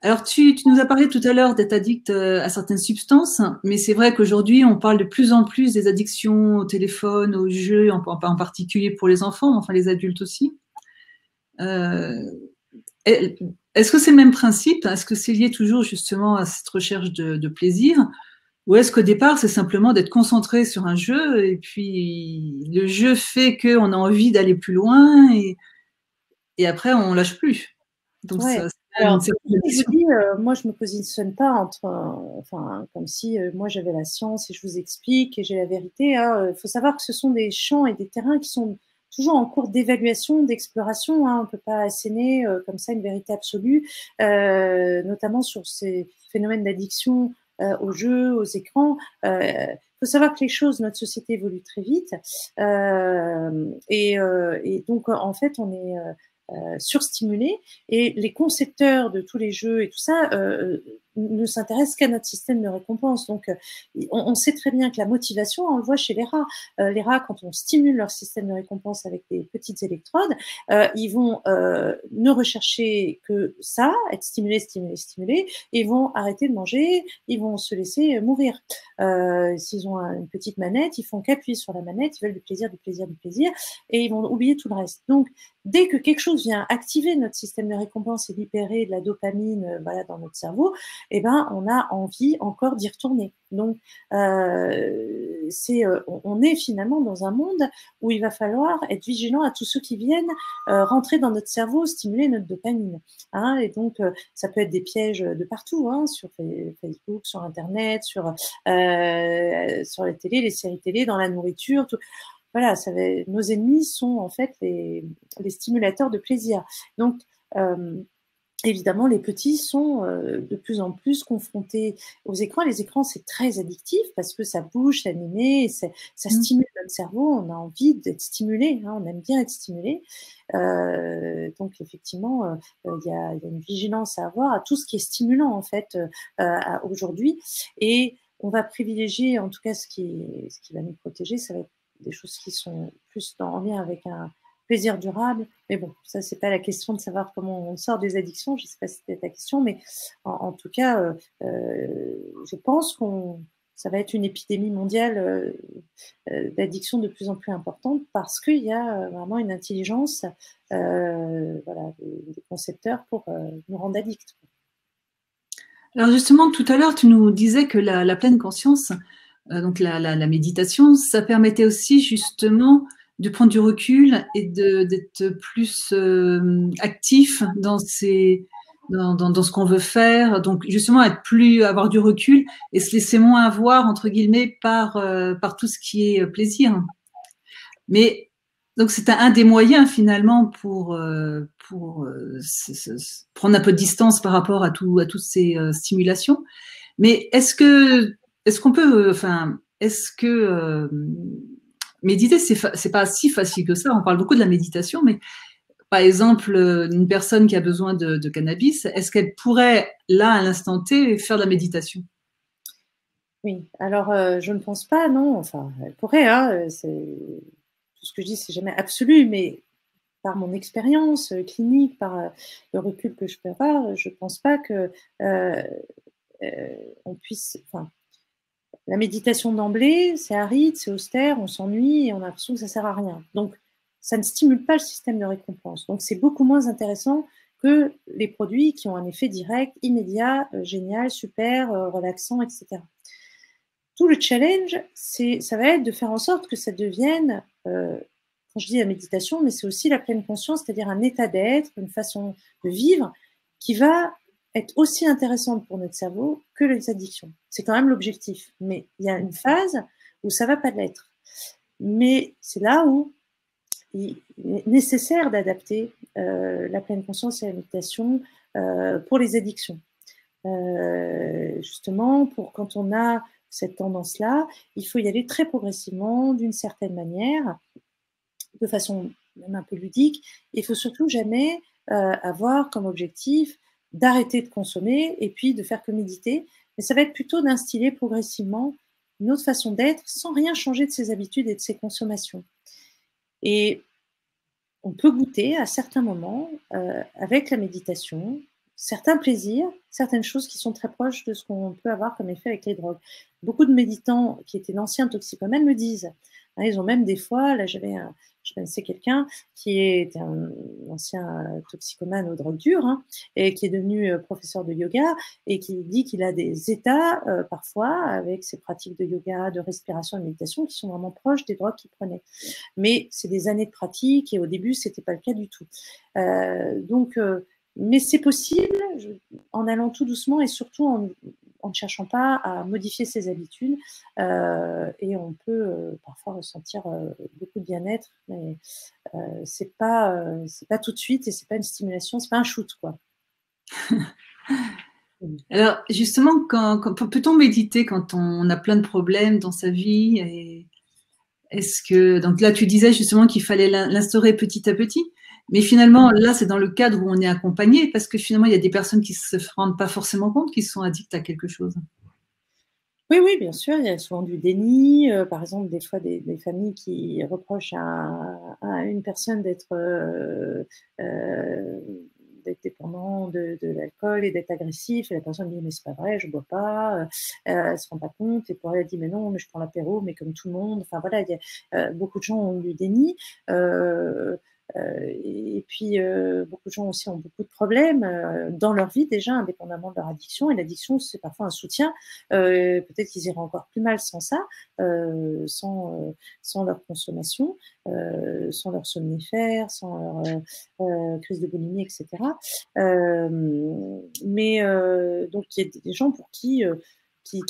Alors, tu nous as parlé tout à l'heure d'être addict à certaines substances, mais c'est vrai qu'aujourd'hui, on parle de plus en plus des addictions au téléphone, aux jeux, en particulier pour les enfants, mais enfin les adultes aussi. Est-ce que c'est le même principe? Est-ce que c'est lié toujours justement à cette recherche de plaisir? Ou est-ce qu'au départ, c'est simplement d'être concentré sur un jeu et puis le jeu fait qu'on a envie d'aller plus loin et après, on lâche plus? Donc, Ouais. ça, Alors, c'est une je addiction. vous dis, moi, je me positionne pas enfin, comme si moi j'avais la science et je vous explique et j'ai la vérité. Il faut savoir que ce sont des champs et des terrains qui sont toujours en cours d'évaluation, d'exploration. On ne peut pas asséner comme ça une vérité absolue, notamment sur ces phénomènes d'addiction aux jeux, aux écrans. Il faut savoir que les choses, notre société évolue très vite, et donc en fait, on est surstimulés, et les concepteurs de tous les jeux et tout ça ne s'intéressent qu'à notre système de récompense. Donc, on sait très bien que la motivation, on le voit chez les rats. Les rats, quand on stimule leur système de récompense avec des petites électrodes, ils vont ne rechercher que ça, être stimulés, stimulés, stimulés, et ils vont arrêter de manger, ils vont se laisser mourir. S'ils ont une petite manette, ils font qu'appuyer sur la manette, ils veulent du plaisir, du plaisir, du plaisir, et ils vont oublier tout le reste. Donc, dès que quelque chose vient activer notre système de récompense et libérer de la dopamine voilà, dans notre cerveau, eh ben, on a envie encore d'y retourner. Donc, on est finalement dans un monde où il va falloir être vigilant à tous ceux qui viennent rentrer dans notre cerveau, stimuler notre dopamine. Et donc, ça peut être des pièges de partout, sur Facebook, sur Internet, sur les télés, les séries télé, dans la nourriture, tout. Voilà, nos ennemis sont en fait les stimulateurs de plaisir. Donc, évidemment, les petits sont de plus en plus confrontés aux écrans. Les écrans, c'est très addictif parce que ça bouge, c'est animé, ça stimule notre cerveau. On a envie d'être stimulé, on aime bien être stimulé. Donc, effectivement, il y a une vigilance à avoir à tout ce qui est stimulant, en fait, aujourd'hui. Et on va privilégier, en tout cas, ce qui va nous protéger, ça va être des choses qui sont plus en lien avec un plaisir durable. Mais bon, ça, c'est pas la question de savoir comment on sort des addictions. Je sais pas si c'était ta question, mais en tout cas, je pense ça va être une épidémie mondiale d'addiction de plus en plus importante parce qu'il y a vraiment une intelligence voilà, des concepteurs pour nous rendre addicts. Alors justement, tout à l'heure, tu nous disais que la pleine conscience, donc la méditation, ça permettait aussi justement de prendre du recul et d'être plus actif dans ce qu'on veut faire. Donc justement, avoir du recul et se laisser moins avoir, entre guillemets, par tout ce qui est plaisir. Mais donc c'est un des moyens finalement pour prendre un peu de distance par rapport à toutes ces stimulations. Mais est-ce qu'on peut, enfin, est-ce que méditer, c'est pas si facile que ça. On parle beaucoup de la méditation, mais par exemple, une personne qui a besoin de cannabis, est-ce qu'elle pourrait, là, à l'instant T, faire de la méditation? Oui, alors je ne pense pas, non. Enfin, elle pourrait, tout ce que je dis, c'est jamais absolu, mais par mon expérience clinique, par le recul que je peux avoir, je ne pense pas que on puisse. Enfin, la méditation d'emblée, c'est aride, c'est austère, on s'ennuie et on a l'impression que ça sert à rien. Donc, ça ne stimule pas le système de récompense. Donc, c'est beaucoup moins intéressant que les produits qui ont un effet direct, immédiat, génial, super, relaxant, etc. Tout le challenge, ça va être de faire en sorte que ça devienne, quand je dis la méditation, mais c'est aussi la pleine conscience, c'est-à-dire un état d'être, une façon de vivre qui va être aussi intéressante pour notre cerveau que les addictions. C'est quand même l'objectif. Mais il y a une phase où ça va pas l'être. Mais c'est là où il est nécessaire d'adapter la pleine conscience et la méditation pour les addictions. Justement, pour quand on a cette tendance-là, il faut y aller très progressivement, d'une certaine manière, de façon même un peu ludique. Il faut surtout jamais avoir comme objectif d'arrêter de consommer et puis de faire que méditer, mais ça va être plutôt d'instiller progressivement une autre façon d'être sans rien changer de ses habitudes et de ses consommations. Et on peut goûter à certains moments, avec la méditation, certains plaisirs, certaines choses qui sont très proches de ce qu'on peut avoir comme effet avec les drogues. Beaucoup de méditants qui étaient d'anciens toxicomanes me disent. Hein, ils ont même des fois, là je connaissais quelqu'un qui était un ancien toxicomane aux drogues dures hein, et qui est devenu professeur de yoga et qui dit qu'il a des états parfois avec ses pratiques de yoga, de respiration et de méditation qui sont vraiment proches des drogues qu'il prenait. Mais c'est des années de pratique et au début, c'était pas le cas du tout. Mais c'est possible en allant tout doucement et surtout en ne cherchant pas à modifier ses habitudes. Et on peut parfois ressentir beaucoup de bien-être, mais c'est pas tout de suite et c'est pas une stimulation, c'est pas un shoot quoi. Alors justement, peut-on méditer quand on a plein de problèmes dans sa vie et est-ce que donc là tu disais justement qu'il fallait l'instaurer petit à petit, mais finalement là c'est dans le cadre où on est accompagné parce que finalement il y a des personnes qui se rendent pas forcément compte qu'ils sont addicts à quelque chose. Oui, oui, bien sûr, il y a souvent du déni. Par exemple, des fois, des familles qui reprochent à une personne d'être dépendant de l'alcool et d'être agressif. Et la personne dit, mais c'est pas vrai, je bois pas. Elle se rend pas compte. Et pour elle, elle dit, mais non, mais je prends l'apéro, mais comme tout le monde. Enfin, voilà, beaucoup de gens ont du déni. Et puis, beaucoup de gens aussi ont beaucoup de problèmes dans leur vie déjà, indépendamment de leur addiction. Et l'addiction, c'est parfois un soutien. Peut-être qu'ils iraient encore plus mal sans ça, sans leur consommation, sans leur somnifère, sans leur crise de boulimie, etc. Donc, il y a des gens pour qui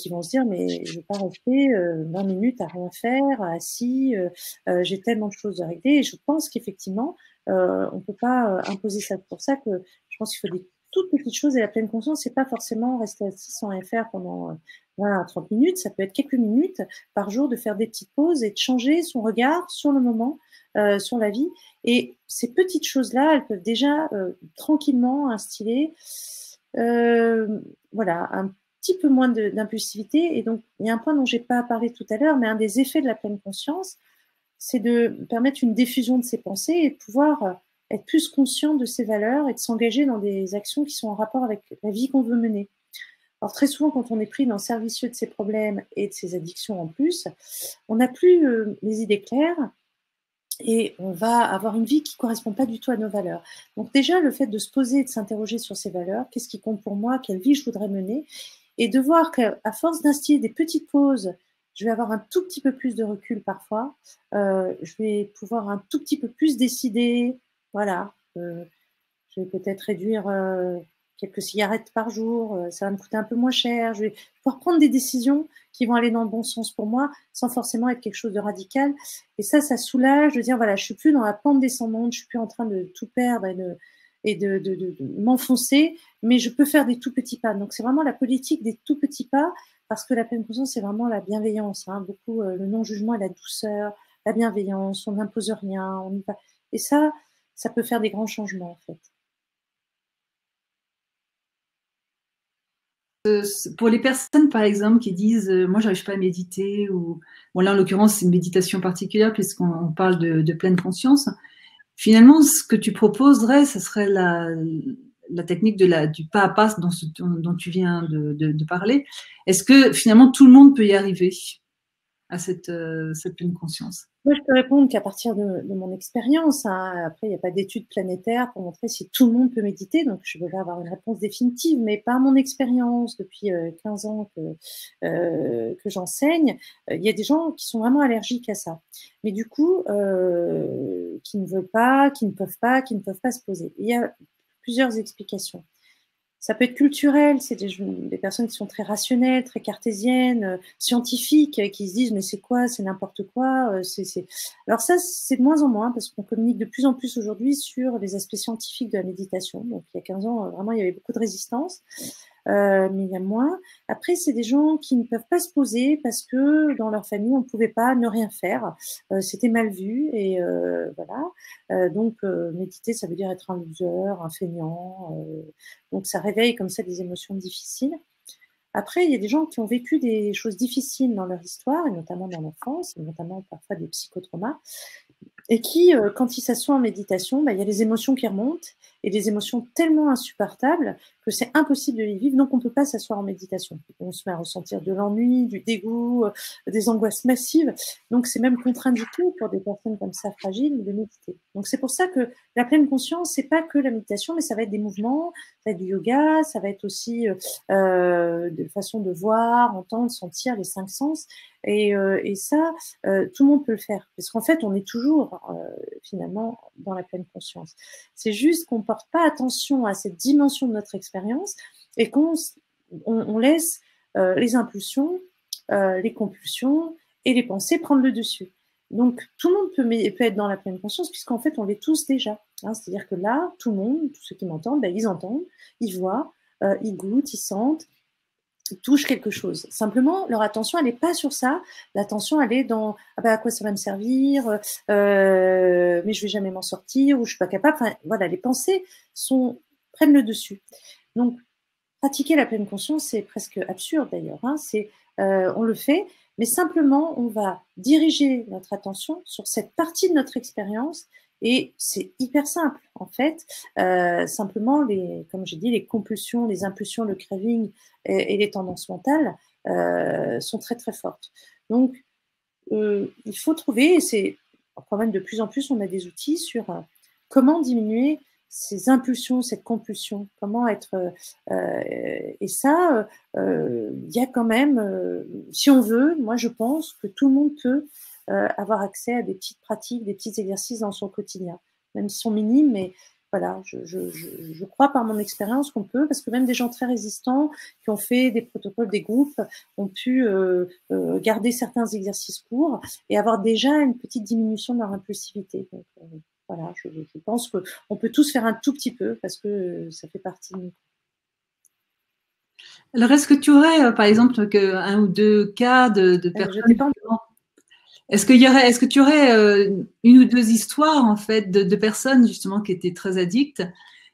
vont se dire mais je ne vais pas rester 20 minutes à rien faire, assis, j'ai tellement de choses à régler. Et je pense qu'effectivement, on ne peut pas imposer ça. C'est pour ça que je pense qu'il faut des toutes petites choses et la pleine conscience, c'est pas forcément rester assis sans rien faire pendant 20 à 30 minutes. Ça peut être quelques minutes par jour de faire des petites pauses et de changer son regard sur le moment, sur la vie. Et ces petites choses-là, elles peuvent déjà tranquillement instiller voilà, un petit peu moins d'impulsivité. Et donc, il y a un point dont j'ai pas parlé tout à l'heure, mais un des effets de la pleine conscience, c'est de permettre une diffusion de ses pensées et de pouvoir être plus conscient de ses valeurs et de s'engager dans des actions qui sont en rapport avec la vie qu'on veut mener. Alors très souvent, quand on est pris dans le cercle vicieux de ses problèmes et de ses addictions en plus, on n'a plus les idées claires et on va avoir une vie qui ne correspond pas du tout à nos valeurs. Donc déjà, le fait de se poser et de s'interroger sur ses valeurs, qu'est-ce qui compte pour moi, quelle vie je voudrais mener, et de voir qu'à force d'instiller des petites pauses, je vais avoir un tout petit peu plus de recul parfois, je vais pouvoir un tout petit peu plus décider, voilà, je vais peut-être réduire quelques cigarettes par jour, ça va me coûter un peu moins cher, je vais pouvoir prendre des décisions qui vont aller dans le bon sens pour moi, sans forcément être quelque chose de radical. Et ça soulage de dire, voilà, je suis plus dans la pente descendante, je suis plus en train de tout perdre et de m'enfoncer, mais je peux faire des tout petits pas. Donc c'est vraiment la politique des tout petits pas, parce que la pleine conscience, c'est vraiment la bienveillance, hein, beaucoup le non-jugement et la douceur, la bienveillance, on n'impose rien, on y va. Et ça peut faire des grands changements en fait. Pour les personnes, par exemple, qui disent moi, j'arrive pas à méditer, ou bon, là, en l'occurrence, c'est une méditation particulière puisqu'on parle de pleine conscience. Finalement, ce que tu proposerais, ce serait la technique du pas à pas dont tu viens de parler. Est-ce que finalement, tout le monde peut y arriver à cette pleine conscience? Moi, je peux répondre qu'à partir de mon expérience. Hein. Après, il n'y a pas d'études planétaires pour montrer si tout le monde peut méditer, donc je ne peux pas avoir une réponse définitive, mais par mon expérience, depuis 15 ans que j'enseigne, il y a des gens qui sont vraiment allergiques à ça. Mais du coup, qui ne veulent pas, qui ne peuvent pas se poser. Il y a plusieurs explications. Ça peut être culturel, c'est des personnes qui sont très rationnelles, très cartésiennes, scientifiques, qui se disent mais c'est quoi, c'est n'importe quoi. Alors ça, c'est de moins en moins parce qu'on communique de plus en plus aujourd'hui sur les aspects scientifiques de la méditation. Donc il y a 15 ans, vraiment, il y avait beaucoup de résistance. Mais il y a moins. Après, c'est des gens qui ne peuvent pas se poser parce que dans leur famille, on ne pouvait pas ne rien faire. C'était mal vu et voilà. Donc, méditer, ça veut dire être un loser, un feignant. Donc, ça réveille comme ça des émotions difficiles. Après, il y a des gens qui ont vécu des choses difficiles dans leur histoire, et notamment dans l'enfance, et notamment parfois des psychotraumas, et qui, quand ils s'assoient en méditation, il y a les émotions qui remontent, et des émotions tellement insupportables que c'est impossible de les vivre, donc on ne peut pas s'asseoir en méditation. On se met à ressentir de l'ennui, du dégoût, des angoisses massives, donc c'est même contre-indiqué pour des personnes comme ça fragiles de méditer. Donc c'est pour ça que la pleine conscience, c'est pas que la méditation, mais ça va être des mouvements, ça va être du yoga, ça va être aussi de façon de voir, entendre, sentir les 5 sens, et ça, tout le monde peut le faire, parce qu'en fait, on est toujours finalement dans la pleine conscience. C'est juste qu'on ne porte pas attention à cette dimension de notre expérience et qu'on laisse les impulsions, les compulsions et les pensées prendre le dessus. Donc, tout le monde peut être dans la pleine conscience, puisqu'en fait, on l'est tous déjà. Hein, c'est-à-dire que là, tout le monde, tous ceux qui m'entendent, ils entendent, ils voient, ils goûtent, ils sentent, touchent quelque chose. Simplement, leur attention, elle n'est pas sur ça. L'attention, elle est dans à quoi ça va me servir, mais je vais jamais m'en sortir, ou je suis pas capable. Enfin, voilà, les pensées prennent le dessus. Donc, pratiquer la pleine conscience, c'est presque absurde d'ailleurs. Hein, on le fait, mais simplement, on va diriger notre attention sur cette partie de notre expérience. Et c'est hyper simple, en fait. Simplement, comme j'ai dit, les compulsions, les impulsions, le craving et les tendances mentales sont très, très fortes. Donc, il faut trouver, et c'est quand même de plus en plus, on a des outils sur comment diminuer ces impulsions, cette compulsion, comment être... et ça, il y a quand même, si on veut, moi je pense que tout le monde peut avoir accès à des petites pratiques, des petits exercices dans son quotidien, même s'ils sont minimes, mais voilà, je crois par mon expérience qu'on peut, parce que même des gens très résistants qui ont fait des protocoles, des groupes, ont pu garder certains exercices courts et avoir déjà une petite diminution de leur impulsivité. Donc, voilà, je pense qu'on peut tous faire un tout petit peu parce que ça fait partie de nous. Alors, est-ce que tu aurais, par exemple, un ou deux cas de personnes est-ce que tu aurais une ou deux histoires en fait de personnes justement qui étaient très addictes,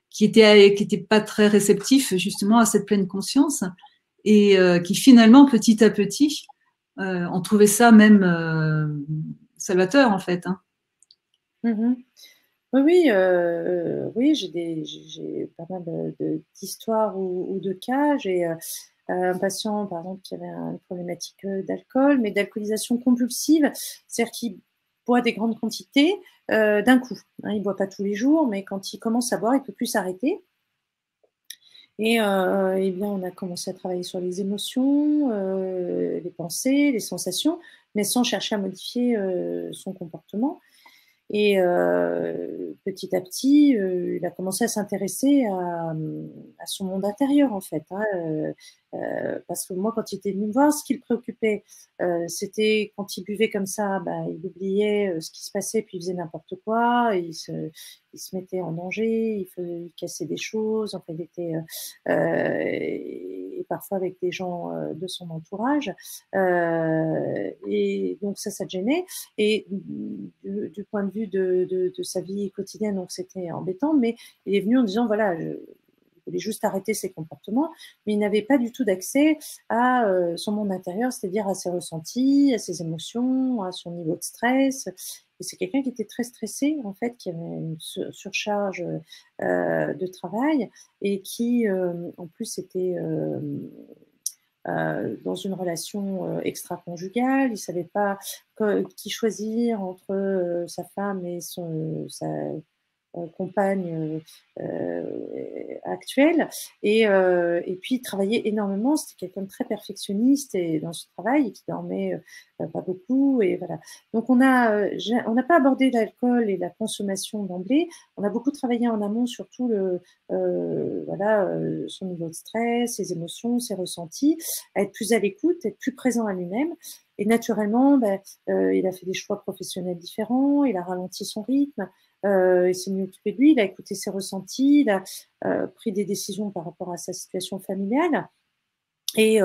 qui étaient pas très réceptifs justement à cette pleine conscience et qui finalement petit à petit ont trouvé ça même salvateur en fait. Hein. Mmh. Oui, oui, j'ai pas mal d'histoires ou de cas. J'ai un patient, par exemple, qui avait une problématique d'alcool, mais d'alcoolisation compulsive, c'est-à-dire qu'il boit des grandes quantités d'un coup. Hein, il ne boit pas tous les jours, mais quand il commence à boire, il ne peut plus s'arrêter. Et bien, on a commencé à travailler sur les émotions, les pensées, les sensations, mais sans chercher à modifier son comportement. Et petit à petit, il a commencé à s'intéresser à son monde intérieur, en fait. Hein, parce que moi, quand il était venu me voir, ce qui le préoccupait, c'était quand il buvait comme ça, il oubliait ce qui se passait, puis il faisait n'importe quoi, il se mettait en danger, il cassait des choses, enfin, il était, et parfois avec des gens de son entourage. Et donc ça le gênait. Et du point de vue de sa vie quotidienne, donc c'était embêtant, mais il est venu en disant, voilà, il voulait juste arrêter ses comportements, mais il n'avait pas du tout d'accès à son monde intérieur, c'est-à-dire à ses ressentis, à ses émotions, à son niveau de stress. Et c'est quelqu'un qui était très stressé, en fait, qui avait une surcharge de travail et qui, en plus, était dans une relation extra-conjugale. Il ne savait pas qui choisir entre sa femme et compagne actuelle. Et puis, il travaillait énormément. C'était quelqu'un de très perfectionniste et dans ce travail et qui dormait pas beaucoup. Et voilà. Donc, on n'a pas abordé l'alcool et la consommation d'emblée. On a beaucoup travaillé en amont, surtout son niveau de stress, ses émotions, ses ressentis, à être plus à l'écoute, être plus présent à lui-même. Et naturellement, il a fait des choix professionnels différents, il a ralenti son rythme, il s'est mieux occupé de lui, il a écouté ses ressentis, il a pris des décisions par rapport à sa situation familiale. Et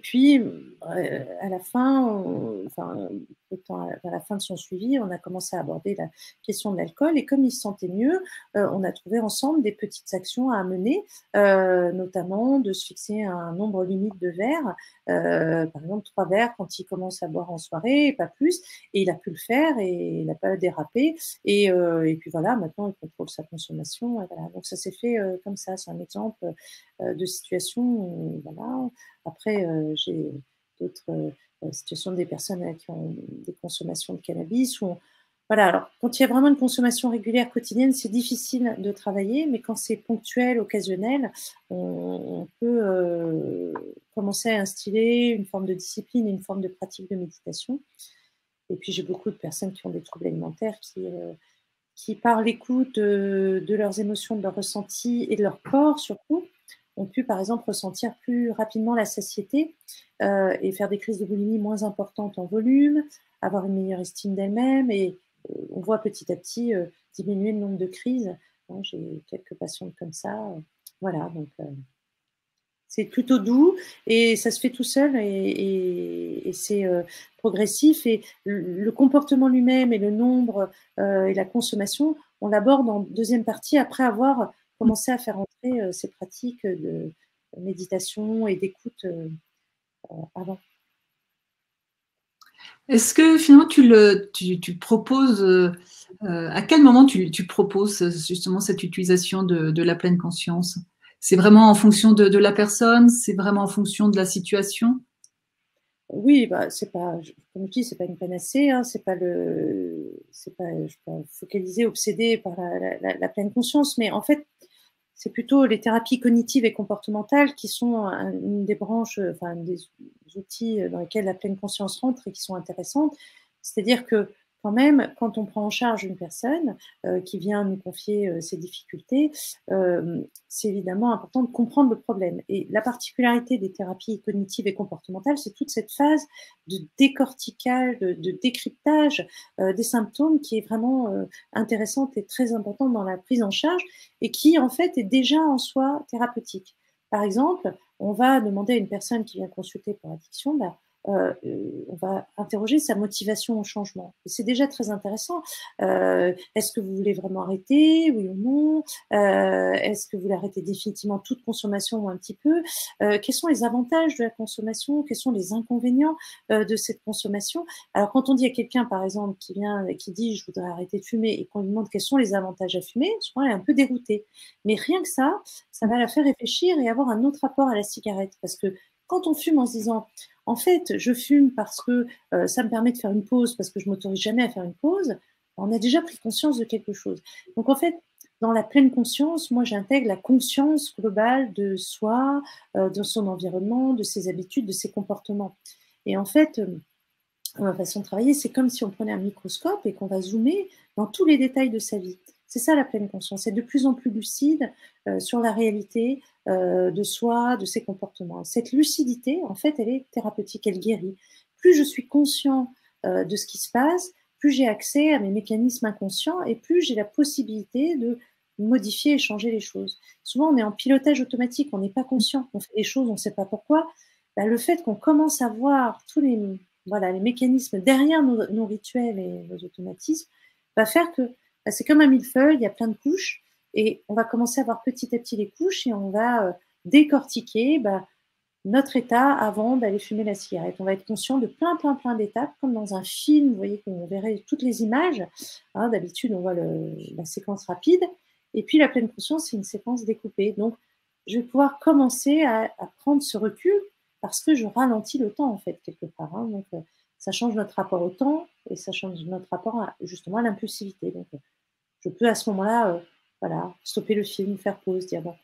puis, à la fin, à la fin de son suivi, on a commencé à aborder la question de l'alcool. Et comme il se sentait mieux, on a trouvé ensemble des petites actions à mener, notamment de se fixer un nombre limite de verres, par exemple 3 verres quand il commence à boire en soirée, pas plus. Et il a pu le faire et il n'a pas dérapé. Et puis voilà, maintenant il contrôle sa consommation. Et voilà. Donc ça s'est fait comme ça. C'est un exemple de situation où, voilà. Après, j'ai d'autres situations des personnes qui ont des consommations de cannabis. Voilà, alors quand il y a vraiment une consommation régulière quotidienne, c'est difficile de travailler, mais quand c'est ponctuel, occasionnel, on peut commencer à instiller une forme de discipline et une forme de pratique de méditation. Et puis j'ai beaucoup de personnes qui ont des troubles alimentaires qui par l'écoute de leurs émotions, de leurs ressentis et de leur corps surtout, ont pu par exemple ressentir plus rapidement la satiété et faire des crises de boulimie moins importantes en volume, avoir une meilleure estime d'elles-mêmes et on voit petit à petit diminuer le nombre de crises. Hein, j'ai quelques patientes comme ça. Voilà, donc c'est plutôt doux et ça se fait tout seul et c'est progressif. Et le comportement lui-même et le nombre et la consommation, on l'aborde en deuxième partie après avoir commencé à faire entrer ces pratiques de méditation et d'écoute avant. Est-ce que finalement tu proposes, à quel moment tu proposes justement cette utilisation de la pleine conscience? C'est vraiment en fonction de la personne? C'est vraiment en fonction de la situation? Oui, c'est pas, comme je dis, c'est pas une panacée, hein, c'est pas, je suis pas focalisée, obsédée par la pleine conscience, mais en fait, c'est plutôt les thérapies cognitives et comportementales qui sont une des branches, enfin, des outils dans lesquels la pleine conscience rentre et qui sont intéressantes. C'est-à-dire que quand même, quand on prend en charge une personne qui vient nous confier ses difficultés, c'est évidemment important de comprendre le problème. Et la particularité des thérapies cognitives et comportementales, c'est toute cette phase de décortiquage, de décryptage des symptômes qui est vraiment intéressante et très importante dans la prise en charge et qui, en fait, est déjà en soi thérapeutique. Par exemple, on va demander à une personne qui vient consulter pour addiction, on va interroger sa motivation au changement. Et c'est déjà très intéressant. Est-ce que vous voulez vraiment arrêter, oui ou non? Est-ce que vous voulez arrêter définitivement toute consommation ou un petit peu? Quels sont les avantages de la consommation? Quels sont les inconvénients de cette consommation? Alors, quand on dit à quelqu'un, par exemple, qui vient et qui dit « je voudrais arrêter de fumer » et qu'on lui demande quels sont les avantages à fumer, souvent elle est un peu déroutée. Mais rien que ça va la faire réfléchir et avoir un autre rapport à la cigarette. Parce que quand on fume en se disant en fait, je fume parce que ça me permet de faire une pause, parce que je m'autorise jamais à faire une pause, on a déjà pris conscience de quelque chose. Donc en fait, dans la pleine conscience, moi j'intègre la conscience globale de soi, de son environnement, de ses habitudes, de ses comportements. Et en fait, ma façon de travailler, c'est comme si on prenait un microscope et qu'on va zoomer dans tous les détails de sa vie. C'est ça la pleine conscience, c'est de plus en plus lucide sur la réalité de soi, de ses comportements. Cette lucidité, en fait, elle est thérapeutique, elle guérit. Plus je suis conscient de ce qui se passe, plus j'ai accès à mes mécanismes inconscients et plus j'ai la possibilité de modifier et changer les choses. Souvent, on est en pilotage automatique, on n'est pas conscient, on fait des choses, on ne sait pas pourquoi. Le fait qu'on commence à voir tous les mécanismes derrière nos rituels et nos automatismes va faire que c'est comme un millefeuille, il y a plein de couches et on va commencer à voir petit à petit les couches et on va décortiquer notre état avant d'aller fumer la cigarette. On va être conscient de plein d'étapes, comme dans un film, vous voyez qu'on verrait toutes les images. Hein, d'habitude, on voit la séquence rapide et puis la pleine conscience, c'est une séquence découpée. Donc, je vais pouvoir commencer à prendre ce recul parce que je ralentis le temps, en fait, quelque part. Hein. Donc, ça change notre rapport au temps et ça change notre rapport justement à l'impulsivité. Donc, je peux à ce moment-là, voilà, stopper le film, faire pause, dire bon,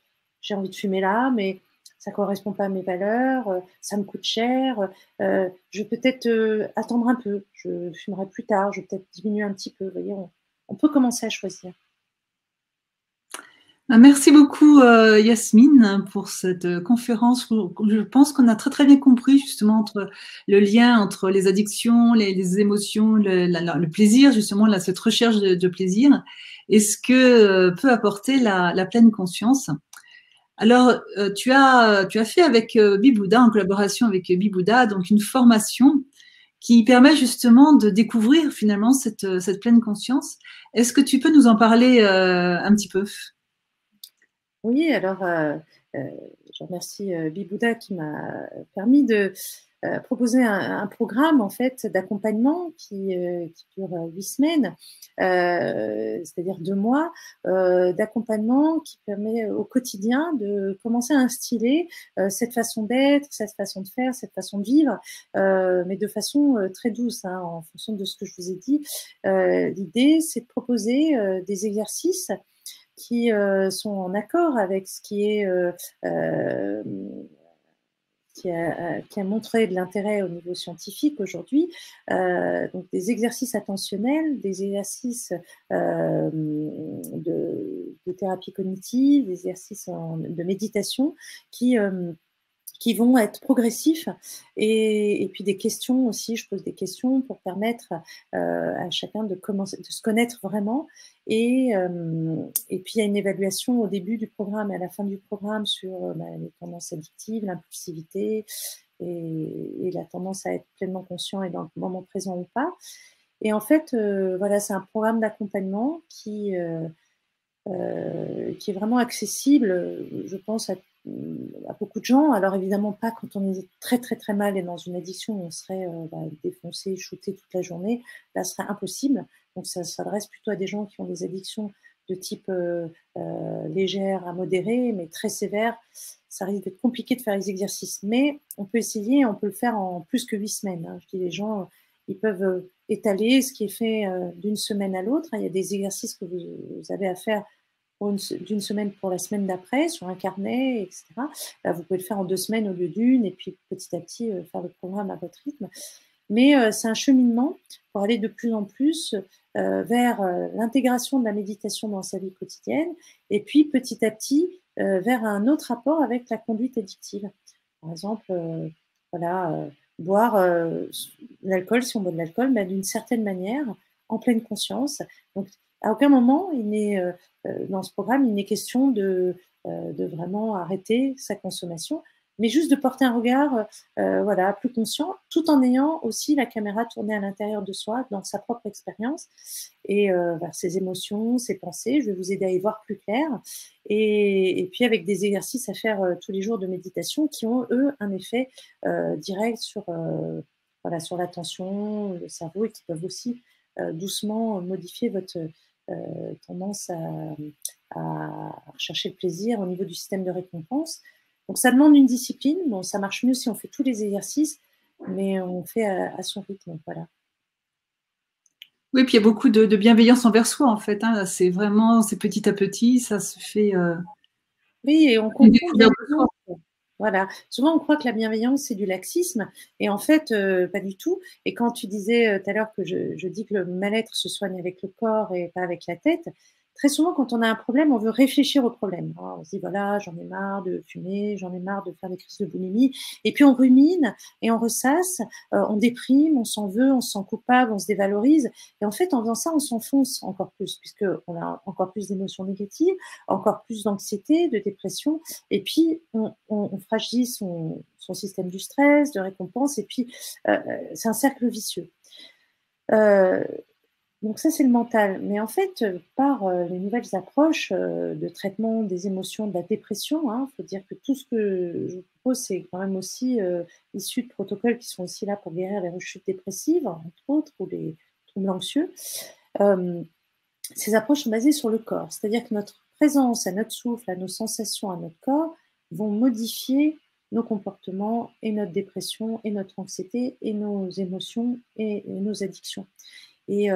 j'ai envie de fumer là, mais ça correspond pas à mes valeurs, ça me coûte cher, je vais peut-être attendre un peu, je fumerai plus tard, je vais peut-être diminuer un petit peu. Vous voyez, on peut commencer à choisir. Merci beaucoup Yasmine pour cette conférence. Je pense qu'on a très très bien compris justement entre le lien entre les addictions, les émotions, le plaisir, justement cette recherche de plaisir et ce que peut apporter la pleine conscience. Alors, tu as fait avec Bibouda, en collaboration avec Bibouda, donc une formation qui permet justement de découvrir finalement cette pleine conscience. Est-ce que tu peux nous en parler un petit peu? Oui, alors je remercie Bibouda qui m'a permis de proposer un programme en fait d'accompagnement qui dure 8 semaines, c'est-à-dire 2 mois d'accompagnement qui permet au quotidien de commencer à instiller cette façon d'être, cette façon de faire, cette façon de vivre, mais de façon très douce, hein, en fonction de ce que je vous ai dit. L'idée, c'est de proposer des exercices qui sont en accord avec ce qui est qui a montré de l'intérêt au niveau scientifique aujourd'hui, donc des exercices attentionnels, des exercices de thérapie cognitive, des exercices de méditation qui vont être progressifs et puis des questions aussi, je pose des questions pour permettre à chacun de commencer, de se connaître vraiment et puis il y a une évaluation au début du programme et à la fin du programme sur les tendances addictives, l'impulsivité et la tendance à être pleinement conscient et dans le moment présent ou pas. Et en fait, voilà, c'est un programme d'accompagnement qui est vraiment accessible, je pense, à beaucoup de gens. Alors évidemment pas quand on est très très très mal et dans une addiction, on serait défoncé, shooté toute la journée. Là, ce serait impossible. Donc ça s'adresse plutôt à des gens qui ont des addictions de type légère à modérée, mais très sévère. Ça risque d'être compliqué de faire les exercices. Mais on peut essayer, on peut le faire en plus que 8 semaines. Hein. Je dis les gens, ils peuvent étaler ce qui est fait d'une semaine à l'autre. Il y a des exercices que vous avez à faire d'une semaine pour la semaine d'après, sur un carnet, etc. Là, vous pouvez le faire en 2 semaines au lieu d'une, et puis petit à petit faire le programme à votre rythme. Mais c'est un cheminement pour aller de plus en plus vers l'intégration de la méditation dans sa vie quotidienne, et puis petit à petit vers un autre rapport avec la conduite addictive. Par exemple, voilà, boire l'alcool, si on boit de l'alcool, mais d'une certaine manière, en pleine conscience. Donc, à aucun moment, dans ce programme, il n'est question de vraiment arrêter sa consommation, mais juste de porter un regard voilà, plus conscient, tout en ayant aussi la caméra tournée à l'intérieur de soi, dans sa propre expérience, et vers ses émotions, ses pensées. Je vais vous aider à y voir plus clair. Et puis avec des exercices à faire tous les jours de méditation qui ont, eux, un effet direct sur, voilà, sur l'attention, le cerveau, et qui peuvent aussi doucement modifier votre tendance à rechercher le plaisir au niveau du système de récompense. Donc ça demande une discipline. Bon, ça marche mieux si on fait tous les exercices, mais on fait à son rythme. Voilà. Oui, puis il y a beaucoup de bienveillance envers soi, en fait. Hein. C'est vraiment, c'est petit à petit, ça se fait Oui, et on une confond découverte de soi. bienveillance. Voilà. Souvent, on croit que la bienveillance, c'est du laxisme, et en fait, pas du tout. Et quand tu disais tout à l'heure que je dis que le mal-être se soigne avec le corps et pas avec la tête, très souvent, quand on a un problème, on veut réfléchir au problème. Hein, on se dit, voilà, j'en ai marre de fumer, j'en ai marre de faire des crises de boulimie. Et puis, on rumine et on ressasse, on déprime, on s'en veut, on se sent coupable, on se dévalorise. Et en fait, en faisant ça, on s'enfonce encore plus, puisqu'on a encore plus d'émotions négatives, encore plus d'anxiété, de dépression. Et puis, on fragilise son système du stress, de récompense, et puis c'est un cercle vicieux. Donc ça, c'est le mental. Mais en fait, par les nouvelles approches de traitement des émotions, de la dépression, il faut dire que tout ce que je vous propose, c'est quand même aussi issu de protocoles qui sont aussi là pour guérir les rechutes dépressives, entre autres, ou les troubles anxieux. Ces approches sont basées sur le corps, c'est-à-dire que notre présence, à notre souffle, à nos sensations, à notre corps, vont modifier nos comportements et notre dépression et notre anxiété et nos émotions et nos addictions. Et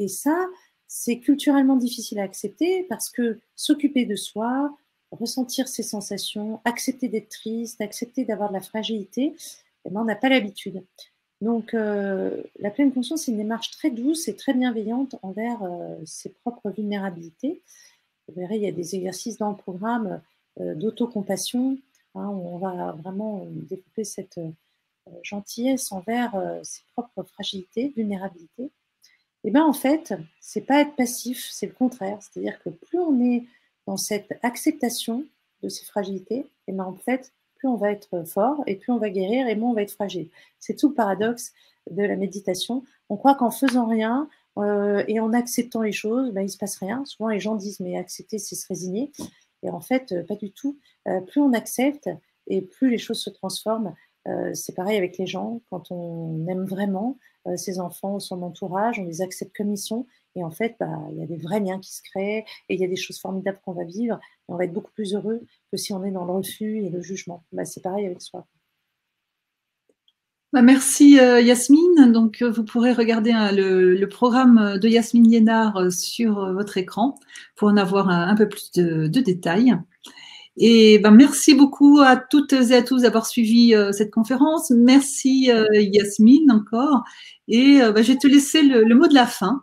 ça, c'est culturellement difficile à accepter parce que s'occuper de soi, ressentir ses sensations, accepter d'être triste, accepter d'avoir de la fragilité, eh ben, on n'a pas l'habitude. Donc, la pleine conscience, c'est une démarche très douce et très bienveillante envers ses propres vulnérabilités. Vous verrez, il y a des exercices dans le programme d'autocompassion, hein, où on va vraiment développer cette gentillesse envers ses propres fragilités, vulnérabilités. Et bien en fait, c'est pas être passif, c'est le contraire. C'est-à-dire que plus on est dans cette acceptation de ses fragilités, et ben en fait, plus on va être fort et plus on va guérir et moins on va être fragile. C'est tout le paradoxe de la méditation. On croit qu'en faisant rien et en acceptant les choses, ben, il se passe rien. Souvent les gens disent mais accepter c'est se résigner. Et en fait, pas du tout. Plus on accepte et plus les choses se transforment. C'est pareil avec les gens. Quand on aime vraiment ses enfants ou son entourage, on les accepte comme ils sont. Et en fait, bah, il y a des vrais liens qui se créent et il y a des choses formidables qu'on va vivre. Et on va être beaucoup plus heureux que si on est dans le refus et le jugement. Bah, c'est pareil avec soi. Bah, merci Yasmine. Donc vous pourrez regarder le programme de Yasmine Liénard sur votre écran pour en avoir un peu plus de détails. Et ben, merci beaucoup à toutes et à tous d'avoir suivi cette conférence. Merci Yasmine encore. Et ben, je vais te laisser le mot de la fin.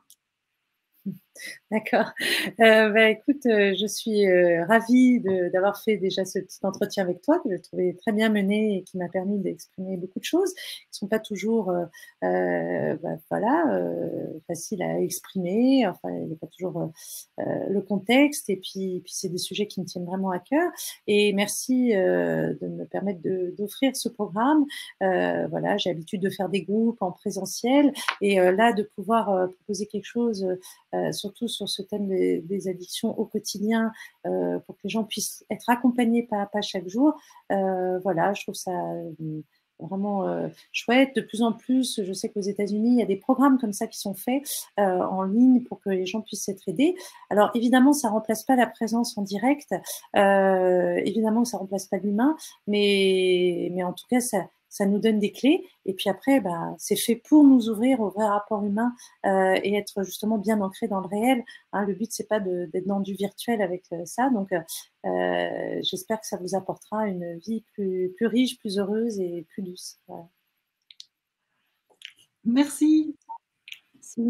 D'accord. Bah, écoute, je suis ravie d'avoir fait déjà ce petit entretien avec toi, que j'ai trouvé très bien mené et qui m'a permis d'exprimer beaucoup de choses qui ne sont pas toujours bah, voilà, faciles à exprimer. Enfin, il n'y a pas toujours le contexte. Et puis c'est des sujets qui me tiennent vraiment à cœur. Et merci de me permettre d'offrir ce programme. Voilà, j'ai l'habitude de faire des groupes en présentiel. Et là, de pouvoir proposer quelque chose surtout sur ce thème des addictions au quotidien, pour que les gens puissent être accompagnés pas à pas chaque jour. Voilà, je trouve ça vraiment chouette. De plus en plus, je sais qu'aux États-Unis, il y a des programmes comme ça qui sont faits en ligne pour que les gens puissent être aidés. Alors évidemment, ça remplace pas la présence en direct, évidemment, ça remplace pas l'humain, mais en tout cas, ça nous donne des clés. Et puis après, bah, c'est fait pour nous ouvrir au vrai rapport humain et être justement bien ancré dans le réel. Hein, le but, c'est pas d'être dans du virtuel avec ça. Donc, j'espère que ça vous apportera une vie plus riche, plus heureuse et plus douce. Voilà. Merci. Merci.